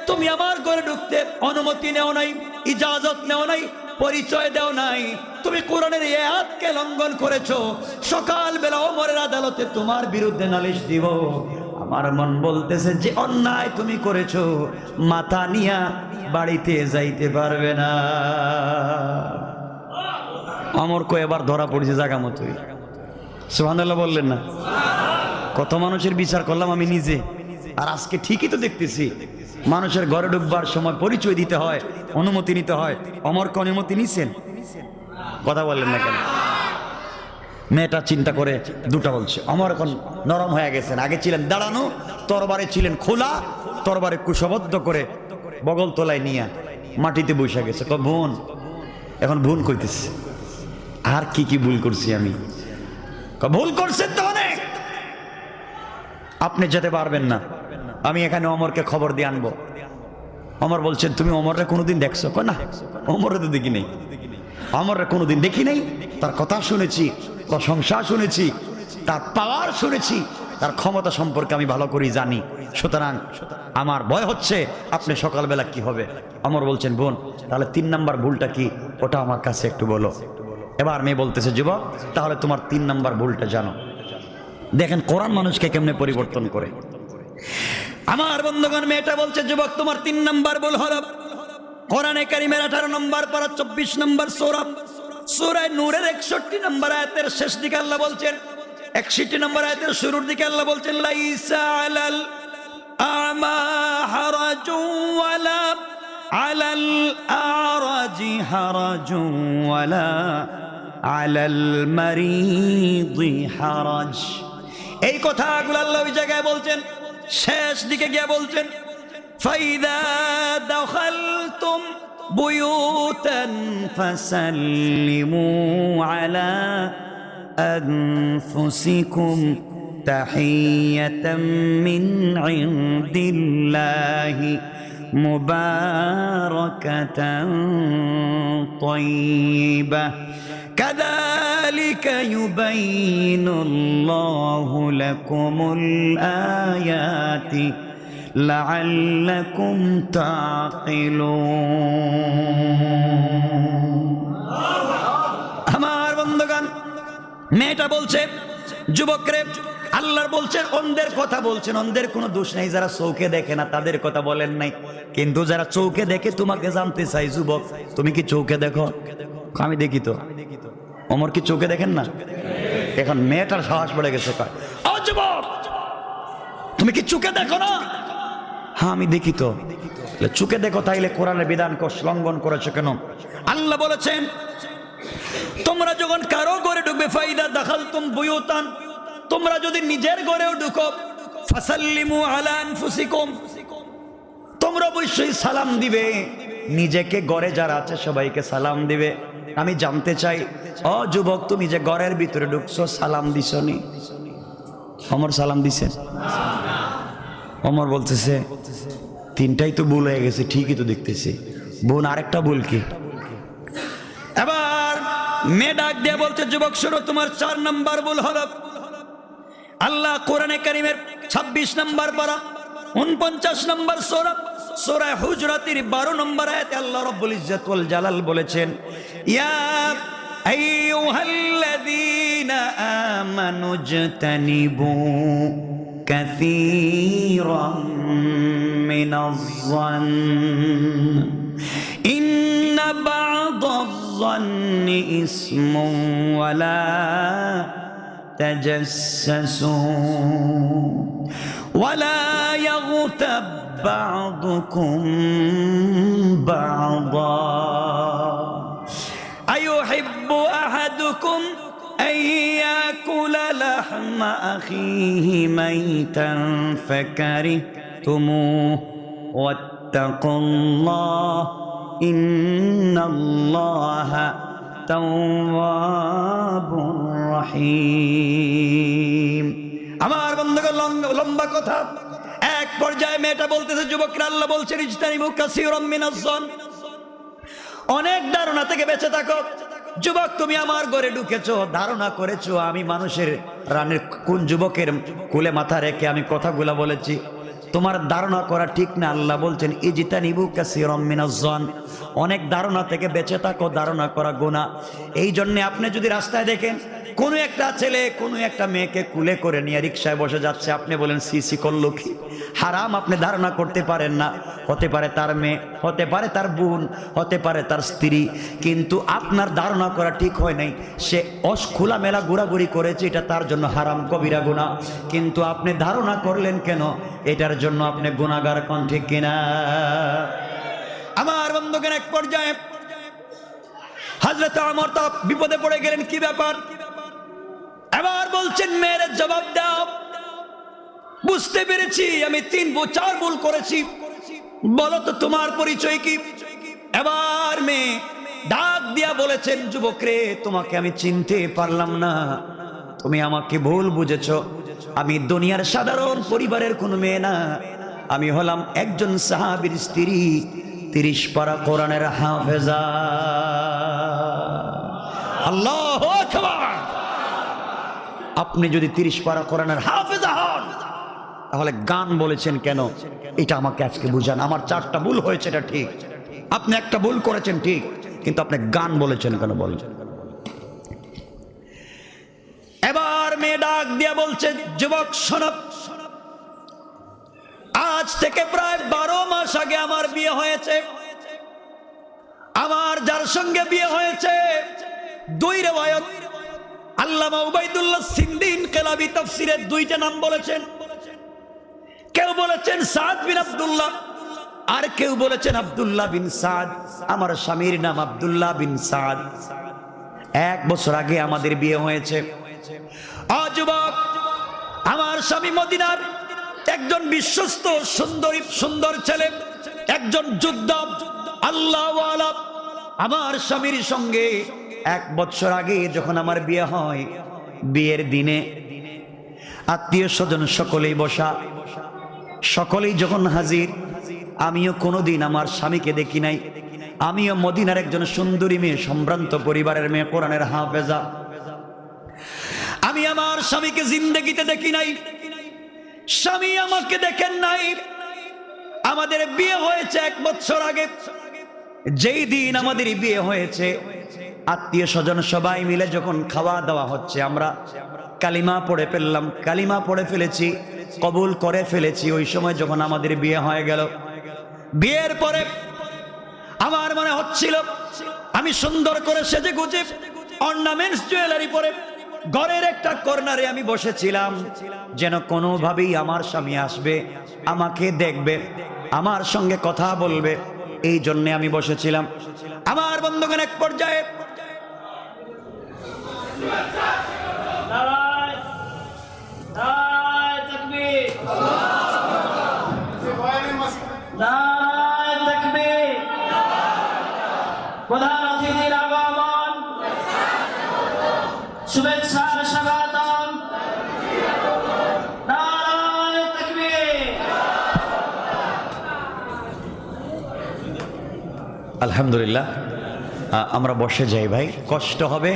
তুমি আমার ঘরে ঢুকতে অনুমতি নেও নাই, ইজাজত নেও নাই, পরিচয় দেও নাই, তুমি কোরআনের এই আয়াতকে লঙ্ঘন করেছো। সকালবেলা ওমরের আদালতে তোমার বিরুদ্ধে নালিশ দিব। আমার মন বলতেছে যে অন্যায় তুমি করেছো, মাথা নিয়া বাড়িতে যাইতে পারবে না। আমার কো এবার ধরা পড়েছে জায়গা মতোই। সুবহানাল্লাহ বললেন না? কত মানুষের বিচার করলাম আমি নিজে, আর আজকে ঠিকই তো দেখতেছি মানুষের ঘরে ঢুকবার সময় পরিচয় দিতে হয়, অনুমতি নিতে হয়। অমরকে অনুমতি নিছেন? কথা বললেন না কেন? মেয়েটা চিন্তা করে দুটা বলছে। অমর এখন নরম হয়ে গেছেন, আগে ছিলেন দাঁড়ানো, তরবারে ছিলেন খোলা, তরবারে কুশবদ্ধ করে বগল তলায় নিয়ে মাটিতে বসে গেছে। বোন, এখন ভুল কইতেছে, আর কি কি ভুল করছি আমি? ভুল করছেন তো অনেক, আপনি যেতে পারবেন না, আমি এখানে অমরকে খবর দিয়ে আনবো। অমর বলছেন তুমি অমররে কোনোদিন দেখছো? না, অমররে তো দেখি নেই, অমররে কোনোদিন দেখি নেই। তার কথা শুনেছি, প্রশংসা শুনেছি, তার পাওয়ার শুনেছি, তার ক্ষমতা সম্পর্কে আমি ভালো করে জানি। সুতরাং আমার ভয় হচ্ছে আপনি সকালবেলা কি হবে। অমর বলছেন বোন তাহলে 3 নম্বর ভুলটা কি, ওটা আমার কাছে একটু বলো। এবার মেয়ে বলতেছে যুবক তাহলে তোমার 3 নম্বর ভুলটা জানো। দেখেন কোরআন মানুষকে কেমনে পরিবর্তন করে। আমার বন্ধুগণ, মেয়েটা বলছে যুবক তোমার 3 নম্বর ভুল হলো কোরআনে কারীমের 18 নম্বর পারা 24 নম্বর সূরা, সূরা নূরের 61 নম্বর আয়াতের শেষ দিকে আল্লাহ বলছেন, 61 নম্বর আয়াতের শুরুর দিকে আল্লাহ বলছেন লাইসা আলাল আমা হারাজু ওয়ালা আলাল আরাজি হারাজু ওয়ালা আলাল মারিদি হারাজ। এই কথাগুলো আল্লাহ ওই জায়গায় বলছেন, শেষ দিকে গিয়ে বলছেন ফাইদা দাখালতুম বুয়ুতান ফাসাল্লিমু আলা আনফুসিকুম তাহিয়াতাম মিন ইনদিল্লাহি মুবারাকাতান তাইয়্যিবা কাযালিকা ইউবাইয়িনুল্লাহু লাকুমুল আয়াতি লাআল্লাকুম তাকিলুন। আমার বন্ধুগণ, মেয়েটা বলছে, যুবকরে আল্লাহর বলছেন, অন্ধের কথা বলছেন, অন্ধের কোনো দোষ নেই, যারা চোখে দেখে না তাদের কথা বলেন নাই, কিন্তু যারা চোখে দেখে তোমাকে জানতে চাই, যুবক তুমি কি চোখে দেখো? আমি দেখি তো। ওমর কি চোখে দেখেন না? এখন মেয়েটার সাহস বেড়ে গেছে, কয় ও যুবক তুমি কি চোখে দেখো না? হ্যাঁ আমি দেখি তো। চোখে দেখো তাইলে কোরআনের বিধান লঙ্ঘন করেছো কেন? আল্লাহ বলেছেন তোমরা যখন কারো ঘরে ঢুকবে, ফাইদা দাখালতুম বুয়ুতান, তোমরা যদি নিজের ঘরেও ঢুকো, ফাসাল্লিমু আলা আনফুসিকুম, তোমরা অবশ্যই সালাম দিবে, নিজেকে ঘরে যারা আছে সবাইকে সালাম দিবে। আমি জানতে চাই, ও যুবক তুমি যে ঘরের ভিতরে ঢুকছো সালাম দিছনি? ওমর সালাম দিছে? ওমর বলতেছে তিনটাই তো ভুল হয়ে গেছে, ঠিকই তো দেখতেছি। বোন আরেকটা ভুল কি? এবার মেয়ে ডাক দিয়ে বলছে, যুবক শোনো, তোমার 4 নম্বর ভুল হলো। আল্লাহ কোরআনে কারীমের 26 নম্বর পারা 49 নম্বর সূরা হুজরাতের 12 নম্বর আয়াতে আল্লাহ রাব্বুল ইজ্জত ওয়াল জালাল বলেছেন, ইয়া আইয়ুহাল্লাযীনা আমানু ইজতানিবু কাসীরাম মিনাজ-যন্ন ইন্না বা'দায-যন্নি ইসমুন ওয়ালা تجسسوا ولا يغتب بعضكم بعضا أيحب أحدكم أن يأكل لحم أخيه ميتا فكرهتموه واتقوا الله إن الله তাওয়াবুর রহিম। আমার বন্ধুগণ, লম্বা কথা। এক পর্যায়ে মেয়েটা বলতেছে, যুবকরা আল্লাহ বলছেন ইজতানিবু কাসীরাম মিনাজ-যন্ন, অনেক ধারণা থেকে বেঁচে থাকো। যুবক তুমি আমার ঘরে ঢুকেছো, ধারণা করেছো আমি মানুষের রানের কোন যুবকের কোলে মাথা রেখে আমি কথাগুলো বলেছি, তোমার ধারণা করা ঠিক না। আল্লাহ বলছেন ইজতানিবু কাসীরাম মিনাজ-যন্ন, অনেক ধারণা থেকে বেঁচে থাকো, ধারণা করা গুনাহ। এই জন্য আপনি যদি রাস্তায় দেখেন কোনো একটা ছেলে কোনো একটা মেয়েকে কুলে করে নিয়ে রিকশায় বসে যাচ্ছে, আপনি বলেন সিসি করলো কি? হারাম। আপনি ধারণা করতে পারেন না, হতে পারে তার মেয়ে, হতে পারে তার বোন, হতে পারে তার স্ত্রী, কিন্তু আপনার ধারণা করা ঠিক হয় নাই, সে খোলা মেলা ঘোরাঘুরি করেছে, এটা তার জন্য হারাম কবিরা গুনাহ। কিন্তু আপনি ধারণা করলেন কেন? এটার জন্য আপনি গুনাহগার, কোন ঠিক কিনা? আমার বন্ধুগণ, এক পর্যায়ে হযরত ওমর তো বিপদে পড়ে গেলেন, কি ব্যাপার? এবার বলছেন মেয়ের জবাব দাও। বুঝতে পেরেছি আমি 3-4 ভুল করেছি, বলো তো তোমার পরিচয় কি? এবার মেয়ে ডাক দিয়া বলেছেন, যুবক রে তোমাকে আমি চিনতে পারলাম না, তুমি আমাকে ভুল বুঝেছো। আমি দুনিয়ার সাধারণ পরিবারের কোনো মেয়ে না, আমি হলাম একজন সাহাবীর স্ত্রী, 30 পারা কোরআনের হাফেজা। আল্লাহু আকবার। আপনি যদি 30 পারা কোরআনের হাফেজা হন, তাহলে গান বলেছেন কেন? এটা আমাকে আজকে বুঝান। আমার 4টা ভুল হয়েছে, এটা ঠিক, আপনি একটা ভুল করেছেন ঠিক, কিন্তু আপনি গান বলেছেন কেন বলেন? এবার মেয়ে ডাক দিয়া বলছে, যুবক শোনো, আজ থেকে প্রায় 12 মাস আগে আমার বিয়ে হয়েছে। আমার যার সঙ্গে বিয়ে হয়েছে 2 রিওয়ায়াত, আল্লামা উবাইদুল্লাহ সিন্দি ইনকিলাবী তাফসীরে 2টা নাম বলেছেন। কেউ বলেছেন সাদ বিন আব্দুল্লাহ, আর কেউ বলেছেন আব্দুল্লাহ বিন সাদ। আমার স্বামীর নাম আব্দুল্লাহ বিন সাদ। 1 বছর আগে আমাদের বিয়ে হয়েছে। যুবক, আমার স্বামী মদিনার একজন বিশ্বস্ত সুন্দর ছেলে, একজন যোদ্ধা আল্লাহওয়ালা। আমার স্বামীর সঙ্গে 1 বছর আগে যখন আমার বিয়ে হয়, বিয়ের দিনে আত্মীয় স্বজন সকলেই বসা, সকলেই যখন হাজির, আমিও কোনোদিন আমার স্বামীকে দেখি নাই। আমিও মদিনার একজন সুন্দরী মেয়ে, সম্ভ্রান্ত পরিবারের মেয়ে, কোরআনের হাফেজা। আমি আমার স্বামীকে জিন্দেগিতে দেখি নাই, স্বামী আমাকে দেখেন নাই। আমাদের বিয়ে হয়েছে 1 বছর আগে। যেই দিন আমাদের বিয়ে হয়েছে, আত্মীয় স্বজন সবাই মিলে যখন খাওয়া দাওয়া হচ্ছে, আমরা কালিমা পড়ে ফেললাম, কালিমা পড়ে ফেলেছি, কবুল করে ফেলেছি। ওই সময় যখন আমাদের বিয়ে হয়ে গেল, বিয়ের পরে আমার মনে হচ্ছিল আমি সুন্দর করে সেজে গুজে অর্নামেন্টস জুয়েলারি পরে ঘরের একটা কর্নারে আমি বসেছিলাম, যেন কোনোভাবেই আমার স্বামী আসবে, আমাকে দেখবে, আমার সঙ্গে কথা বলবে, এই জন্য আমি বসেছিলাম। আমার বন্ধুগণ, এক পর্যায়ে প্রধান অতিথির আগমন, শুভেচ্ছা স্বাগতম, নারায়ে তাকবীর। আলহামদুলিল্লাহ, আমরা বসে যাই ভাই, কষ্ট হবে,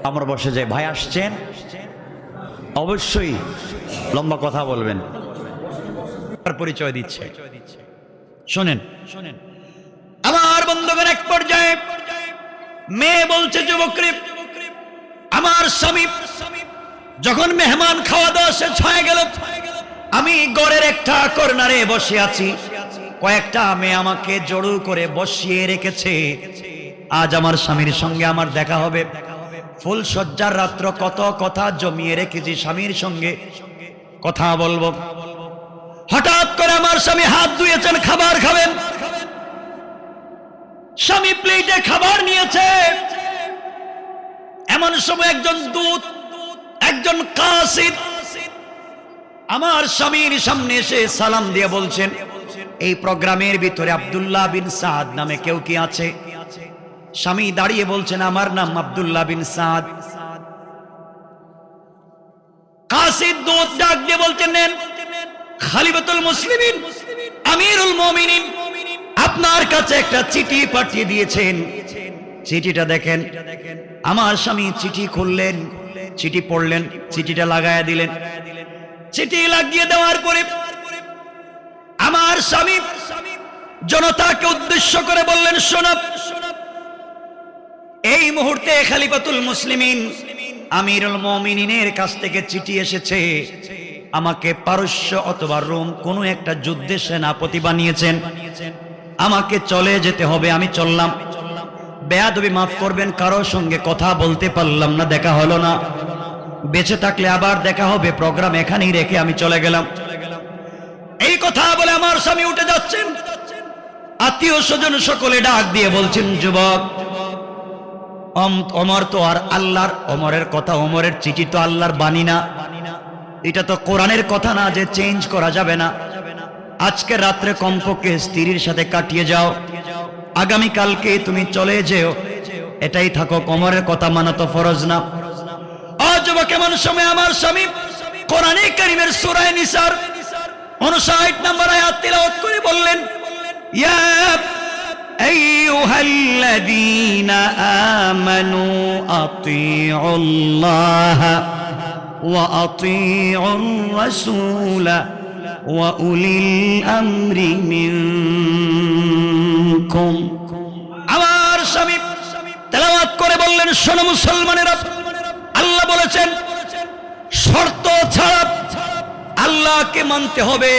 আমরা বসে যাই। ভাই আসছেন, অবশ্যই লম্বা কথা বলবেন, পরিচয় দিচ্ছে, শোনেন। আমার বন্ধুগণ, এক পর্যায়ে মেয়ে বলছে, যুবকরে, আমার স্বামী যখন মেহমান খাওয়া দাওয়া শেষ হয়ে গেল, আমি ঘরের একটা কর্নারে বসে আছি, কয়েকটা মেয়ে আমাকে জড়ো করে বসিয়ে রেখেছে। আজ আমার স্বামীর সঙ্গে আমার দেখা হবে। ফুল সজ্জার রাত্র, কত কথা জমিয়ে রেখেছি, স্বামীর সঙ্গে কথা বলবো। হঠাৎ করে আমার স্বামী হাত ধুয়েছেন, খাবার খাবেন। স্বামী প্লেটে খাবার নিয়েছে, এমন সময় একজন দূত, একজন কাসিদ আমার স্বামীর সামনে এসে সালাম দিয়ে বলছেন, এই প্রোগ্রামের ভিতরে আব্দুল্লাহ বিন সাদ নামে কেউ কি আছে? স্বামী দাঁড়িয়ে বলছেন, আমার নাম আব্দুল্লাহ বিন সাদ। কাসিদ দূত ডাক দিয়ে বলছেন, নেন, খলিফাতুল মুসলিমিন, আমিরুল মুমিনিন আপনার কাছে একটা চিঠি পাঠিয়ে দিয়েছেন, চিঠিটা দেখেন। আমার স্বামী চিঠি খুললেন, চিঠি পড়লেন, চিঠিটা লাগায়া দিলেন। চিঠি লাগিয়ে দেওয়ার পরে আমার স্বামী জনতাকে উদ্দেশ্য করে বললেন, শোনো, এই মুহূর্তে খলিফাতুল মুসলিমিন আমিরুল মুমিনিনের কাছ থেকে চিঠি এসেছে, আমাকে পারস্য অথবা রোম কোনো একটা যুদ্ধে সেনাপতি বানিয়েছেন, আমাকে চলে যেতে হবে। আমি চললাম। বেয়াদবি মাফ করবেন, কারোর সঙ্গে কথা বলতে পারলাম না, দেখা হলো না। বেঁচে থাকলে আবার দেখা হবে, প্রোগ্রাম এখানেই রেখে আমি চলে গেলাম। এই কথা বলে আমার স্বামী উঠে যাচ্ছেন। আত্মীয় স্বজন সকলে ডাক দিয়ে বলছেন, যুবক, ওমর তো আর আল্লাহর, ওমরের কথা, ওমরের চিঠি তো আল্লাহর বাণী না, এটা তো কোরআনের কথা না যে চেঞ্জ করা যাবে না। আজকে রাত্রে কমপক্ষে স্ত্রীর সাথে কাটিয়ে যাও, আগামী কালকে তুমি চলে যেও, এটাই থাকো, ওমরের কথা মানা তো ফরজ না। যুবক, এমন সময় আমার স্বামী কোরআনে কারীমের সূরা নিসার 59 নম্বর আয়াত তিলাওয়াত করে বললেন, ইয়া আইয়ুহাল্লাযীনা আমানু আতিউল্লাহ ওয়া আতিউর রাসূল ওয়া উলিল আমরি মিনকুম। আমার স্বামী তেলাওয়াত করে বললেন, শোনো মুসলমানেরা, আল্লাহ বলেছেন শর্ত ছাড়া আল্লাহকে মানতে হবে,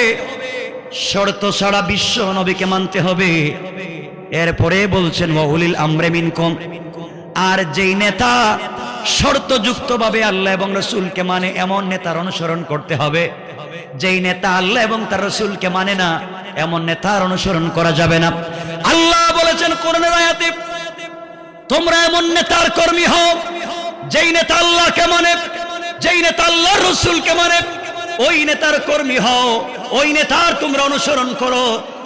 শর্ত ছাড়া বিশ্ব নবীকে মানতে হবে। এরপরে বলছেন ওয়া উলিল আমরি মিনকুম, আর যেই নেতা শর্তযুক্ত ভাবে আল্লাহ এবং রাসূলকে মানে, এমন নেতার অনুসরণ করতে হবে। যেই নেতা আল্লাহ এবং তার রাসূলকে মানে না, এমন নেতার অনুসরণ করা যাবে না। আল্লাহ বলেছেন কোরআনের আয়াতে, তোমরা এমন নেতার কর্মী হও যেই নেতা আল্লাহকে মানে, যেই নেতা আল্লাহর রাসূলকে মানে, ওই নেতার কর্মী হও। ওই নেতার তোমরা অনুসরণ করো।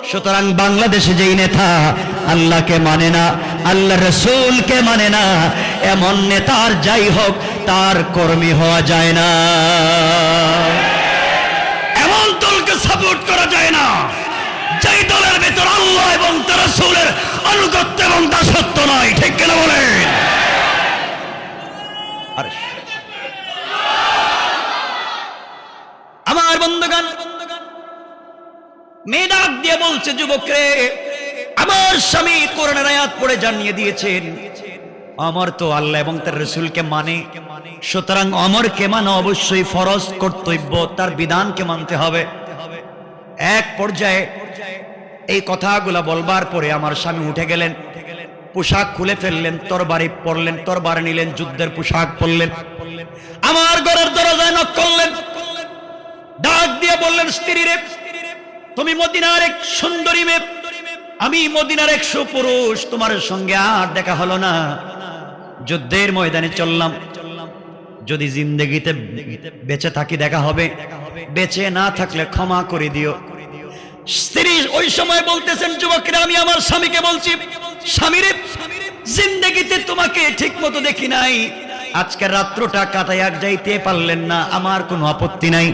সুতরাং বাংলাদেশে যেই নেতা আল্লাহকে মানে না, আল্লাহ রসুলকে মানে না, এমন নেতার যাই হোক তার কর্মী হওয়া যায় না, এমন দলকে সাপোর্ট করা যায় না যেই দলের ভেতর আল্লাহ এবং তার রাসূলের আনুগত্য এবং দাসত্ব নয়। ঠিক কিনা বলেন? আরে আমার বন্ধুগণ, মেয়ে ডাক দিয়ে বলছে, যুবকরে, আমার স্বামী কোরআনের আয়াত পড়ে জানিয়ে দিয়েছেন আমার তো আল্লাহ এবং তার রাসূলকে মানে, সুতরাং অমরকে মানে অবশ্যই ফরজ কর্তব্য, তার বিধানকে মানতে হবে। এক পর্যায়ে এই কথাগুলো বলবার পরে আমার স্বামী উঠে গেলেন, পোশাক খুলে ফেললেন, তরবারি পরলেন, তরবারি নিলেন, যুদ্ধের পোশাক পরলেন, আমার ঘরের দরজায় নক করলেন, ডাক দিয়ে বললেন, স্ত্রী রে, তুমি মদিনার এক সুন্দরী মেয়ে, আমি মদিনার এক সুপুরুষ, তোমার সঙ্গে আর দেখা হলো না, যুদ্ধের ময়দানে চললাম, যদি জিন্দেগিতে বেঁচে থাকি দেখা হবে, বেঁচে না থাকলে ক্ষমা করে দিও। স্ত্রী ওই সময় বলতেছেন, যুবকেরা, আমি আমার স্বামীকে বলছি, স্বামীরে, জিন্দেগিতে তোমাকে ঠিক মতো দেখি নাই, আজকের রাত্রটা কাটাইয়া যাইতে পারলেন না, আমার কোনো আপত্তি নাই।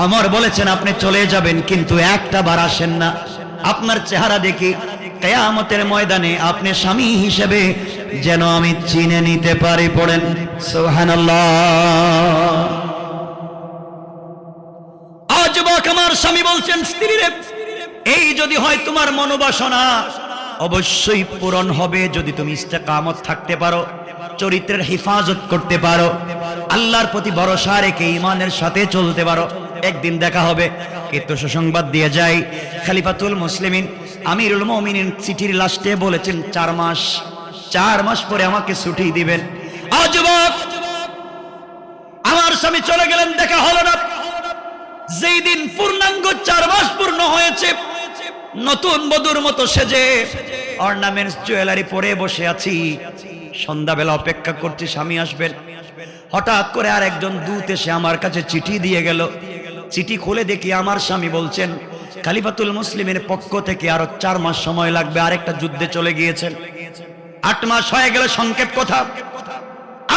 আমার বলেছেন আপনি চলে যাবেন, কিন্তু একটা বার আসেন না, আপনার চেহারা দেখি কিয়ামতের ময়দানে আপনি স্বামী হিসেবে যেন আমি চিনে নিতে পারি। পড়েন সুবহানাল্লাহ। আজ আমার স্বামী বলছেন, স্ত্রী রে, এই যদি হয় তোমার মনোবাসনা অবশ্যই পূরণ হবে যদি তুমি ইস্তেকামত থাকতে পারো, চরিত্রের হেফাজত করতে পারো, আল্লাহর প্রতি ভরসা রেখে ঈমানের সাথে চলতে পারো, একদিন দেখা হবে। কিন্তু সুসংবাদ দিয়ে যাই, খলিফাতুল মুসলিমিন আমিরুল মুমিনিন চিঠির লাস্টে বলেছেন 4 মাস, 4 মাস পরে আমাকে ছুটি দিবেন। আজ আমার স্বামী চলে গেলেন, দেখা হলো না। যেই দিন পূর্ণাঙ্গ 4 মাস পূর্ণ হয়েছে, নতুন বধূর মতো সেজে অর্নামেন্টস জুয়েলারি পরে বসে আছি, সন্ধ্যাবেলা অপেক্ষা করছি স্বামী আসবেন। হঠাৎ করে আর একজন দূত এসে আমার কাছে চিঠি দিয়ে গেল। চিঠি খুলে দেখি আমার স্বামী বলছেন, খলিফাতুল মুসলিমের পক্ষ থেকে আরো 4 মাস সময় লাগবে, আরেকটা যুদ্ধে চলে গিয়েছেন। 8 মাস হয়ে গেল, সংক্ষেপ কথা,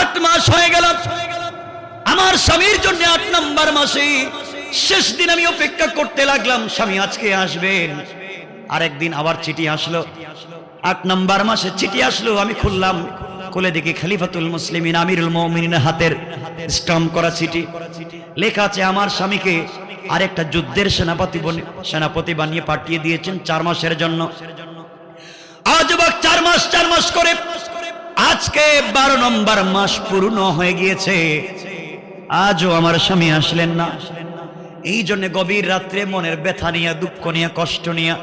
8 মাস হয়ে গেল। আমার স্বামীর জন্য 8 নম্বর মাসে শেষ দিন আমি অপেক্ষা করতে লাগলাম, স্বামী আজকে আসবেন। আরেকদিন আবার চিঠি আসলো, 8 নম্বর মাসে চিঠি আসলো, আমি খুললাম, খুলে দেখি খলিফাতুল মুসলিমিন আমিরুল মুমিনিনের হাতের স্টাম্প করা চিঠি, লেখা আছে আমার স্বামীকে আরেকটা যুদ্ধের সেনাপতি বানিয়ে পাঠিয়ে দিয়েছেন 4 মাসের জন্য। আজ 4 মাস করে আজকে 12 নম্বর মাস পূর্ণ হয়ে গিয়েছে, আজও আমার স্বামী আসলেন না। এই জন্য গভীর রাত্রে মনের ব্যথা নিয়ে, দুঃখ নিয়ে, কষ্ট নিয়ে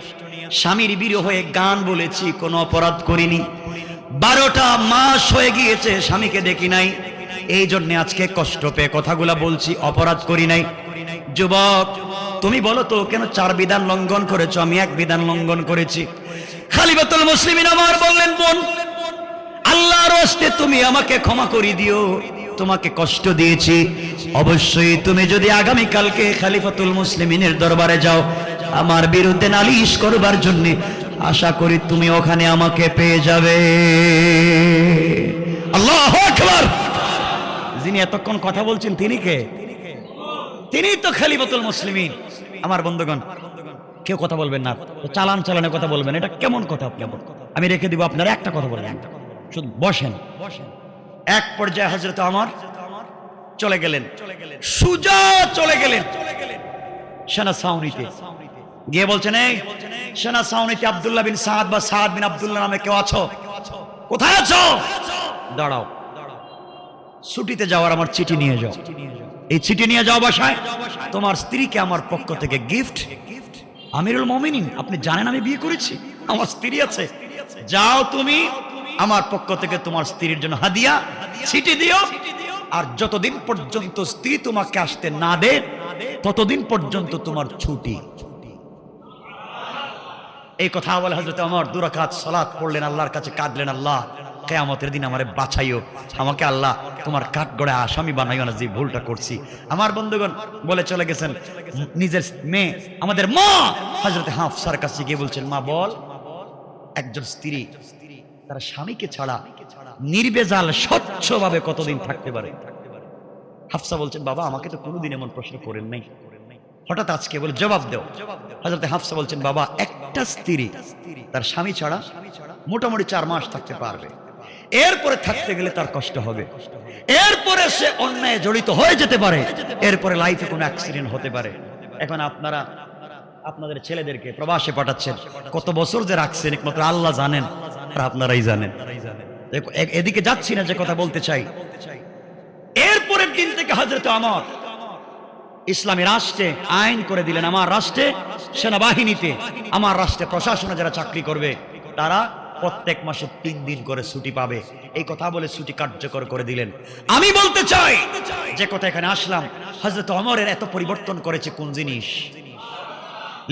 স্বামীর বিরহ হয়ে গান বলেছি, কোনো অপরাধ করিনি। 12টা মাস হয়ে গিয়েছে স্বামীকে দেখি নাই, এই জন্য আজকে কষ্ট পেয়ে কথাগুলা বলছি, অপরাধ করি নাই। যুবক, তুমি বলো তো কেন 4 বিধান লঙ্ঘন করেছো? আমি 1 বিধান লঙ্ঘন করেছি। খলিফাতুল মুসলিমিন আমার বললেন, বোন, আল্লাহর ওয়াস্তে তুমি আমাকে ক্ষমা করে দিও, তোমাকে কষ্ট দিয়েছি। অবশ্যই তুমি যদি আগামী কালকে খলিফাতুল মুসলিমিনের দরবারে যাও আমার বিরুদ্ধে নালিশ করবার জন্য, আশা করি তুমি ওখানে আমাকে পেয়ে যাবে। আল্লাহু আকবার। যিনি এতক্ষণ কথা বলছেন তিনি কে? তিনি তো খলিফাতুল মুসলিমিন। আমার বন্ধুগণ, কেউ কথা বলবেন না, চালানে কথা বলবেন, এটা কেমন কথা? আমি রেখে দিব, আপনারা একটা কথা বলবেন, শুধু বসেন। এক পর্যায়ে হযরত ওমর চলে গেলেন, সুজা চলে গেলেন সেনা ছাউনিতে গিয়ে বলছেন, এই সেনা ছাউনিতে আব্দুল্লাহ বিন সাদ বা সাদ বিন আব্দুল্লাহ নামে কেউ আছো? কোথায় আছো? দাঁড়াও, ছুটিতে যাওয়ার আমার চিঠি নিয়ে যাও, এই চিঠি নিয়ে যাও বাসায়, তোমার স্ত্রীকে আমার পক্ষ থেকে গিফট। আমিরুল মুমিনিন, আপনি জানেন আমি বিয়ে করেছি, আমার স্ত্রী আছে, যাও তুমি আমার পক্ষ থেকে তোমার স্ত্রীর জন্য হাদিয়া চিঠি দিও, আর যতদিন পর্যন্ত স্ত্রী তোমাকে আসতে না দে ততদিন পর্যন্ত তোমার ছুটি। এই কথা বলে হযরত ওমর 2 রাকাত সালাত পড়লেন, আল্লাহর কাছে কাঁদলেন, আল্লাহ কিয়ামতের দিন আমারে বাঁচাইও, আমাকে আল্লাহ তোমার কাঠগড়ায় আসামি বানাইও না যে ভুলটা করছি। আমার বন্ধুগণ বলে চলে গেছেন নিজের মেয়ে আমাদের মা হযরত হাফসার কাছে গিয়ে বলছেন, মা বল, একজন স্ত্রী তার স্বামীকে ছাড়া নির্বেজাল স্বচ্ছভাবে কতদিন থাকতে পারে? হাফসা বলছেন, বাবা আমাকে তো কোনোদিন এমন প্রশ্ন করেন নাই, হঠাৎ আজকে বলে জবাব দাও। হযরত হাফসা বলছেন, বাবা একটা স্ত্রী তার স্বামী ছাড়া মোটামুটি 4 মাস থাকতে পারবে, এরপরে থাকতে গেলে তার কষ্ট হবে, এরপরে সে অন্যায় জড়িত হয়ে যেতে পারে, এরপরে লাইফে কোনো অ্যাক্সিডেন্ট হতে পারে। এখন আপনারা আপনাদের ছেলেদেরকে প্রবাসে পাঠাচ্ছেন, কত বছর যে রাখছেন একমাত্র আল্লাহ জানেন আর আপনারাই জানেন। এদিকে যাচ্ছি না, যে কথা বলতে চাই, এরপরের দিন থেকে হযরত ওমর ইসলামী রাষ্ট্রে আইন করে দিলেন, আমার রাষ্ট্রে সেনাবাহিনীতে, আমার রাষ্ট্রে প্রশাসনে যারা চাকরি করবে তারা প্রত্যেক মাসে 3 দিন করে ছুটি পাবে। এই কথা বলে ছুটি কার্যকর করে দিলেন। আমি বলতে চাই, যে কথা এখানে আসলাম, হযরত ওমরের এত পরিবর্তন করেছে কোন জিনিস?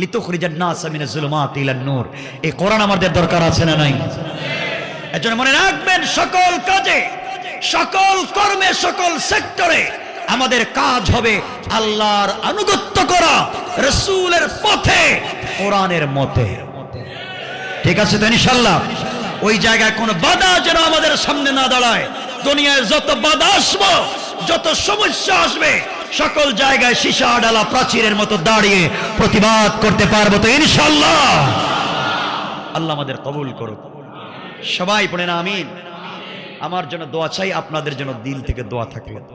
লিতুখরিজান নাস মিনাজ যুলুমাতি ইলান নূর। এই কোরআন আমাদের দরকার আছে না নাই? এজন্য মনে রাখবেন, সকল কাজে, সকল কর্মে, সকল সেক্টরে আমাদের কাজ হবে আল্লাহর আনুগত্য করা, রাসূলের পথে, কোরআনের মতে। ঠিক আছে তো ইনশাআল্লাহ? ওই জায়গায় কোনো বাধা যেন আমাদের সামনে না দাঁড়ায়। দুনিয়ায় যত বাধা আসবে, যত সমস্যা আসবে, সকল জায়গায় সীসা ডালা প্রাচীরের মতো দাঁড়িয়ে প্রতিবাদ করতে পারবো তো ইনশাআল্লাহ? আল্লাহ আমাদের কবুল করুন। সবাই পড়েন আমিন। আমার জন্য দোয়া চাই, আপনাদের জন্য দিল থেকে দোয়া থাকলো।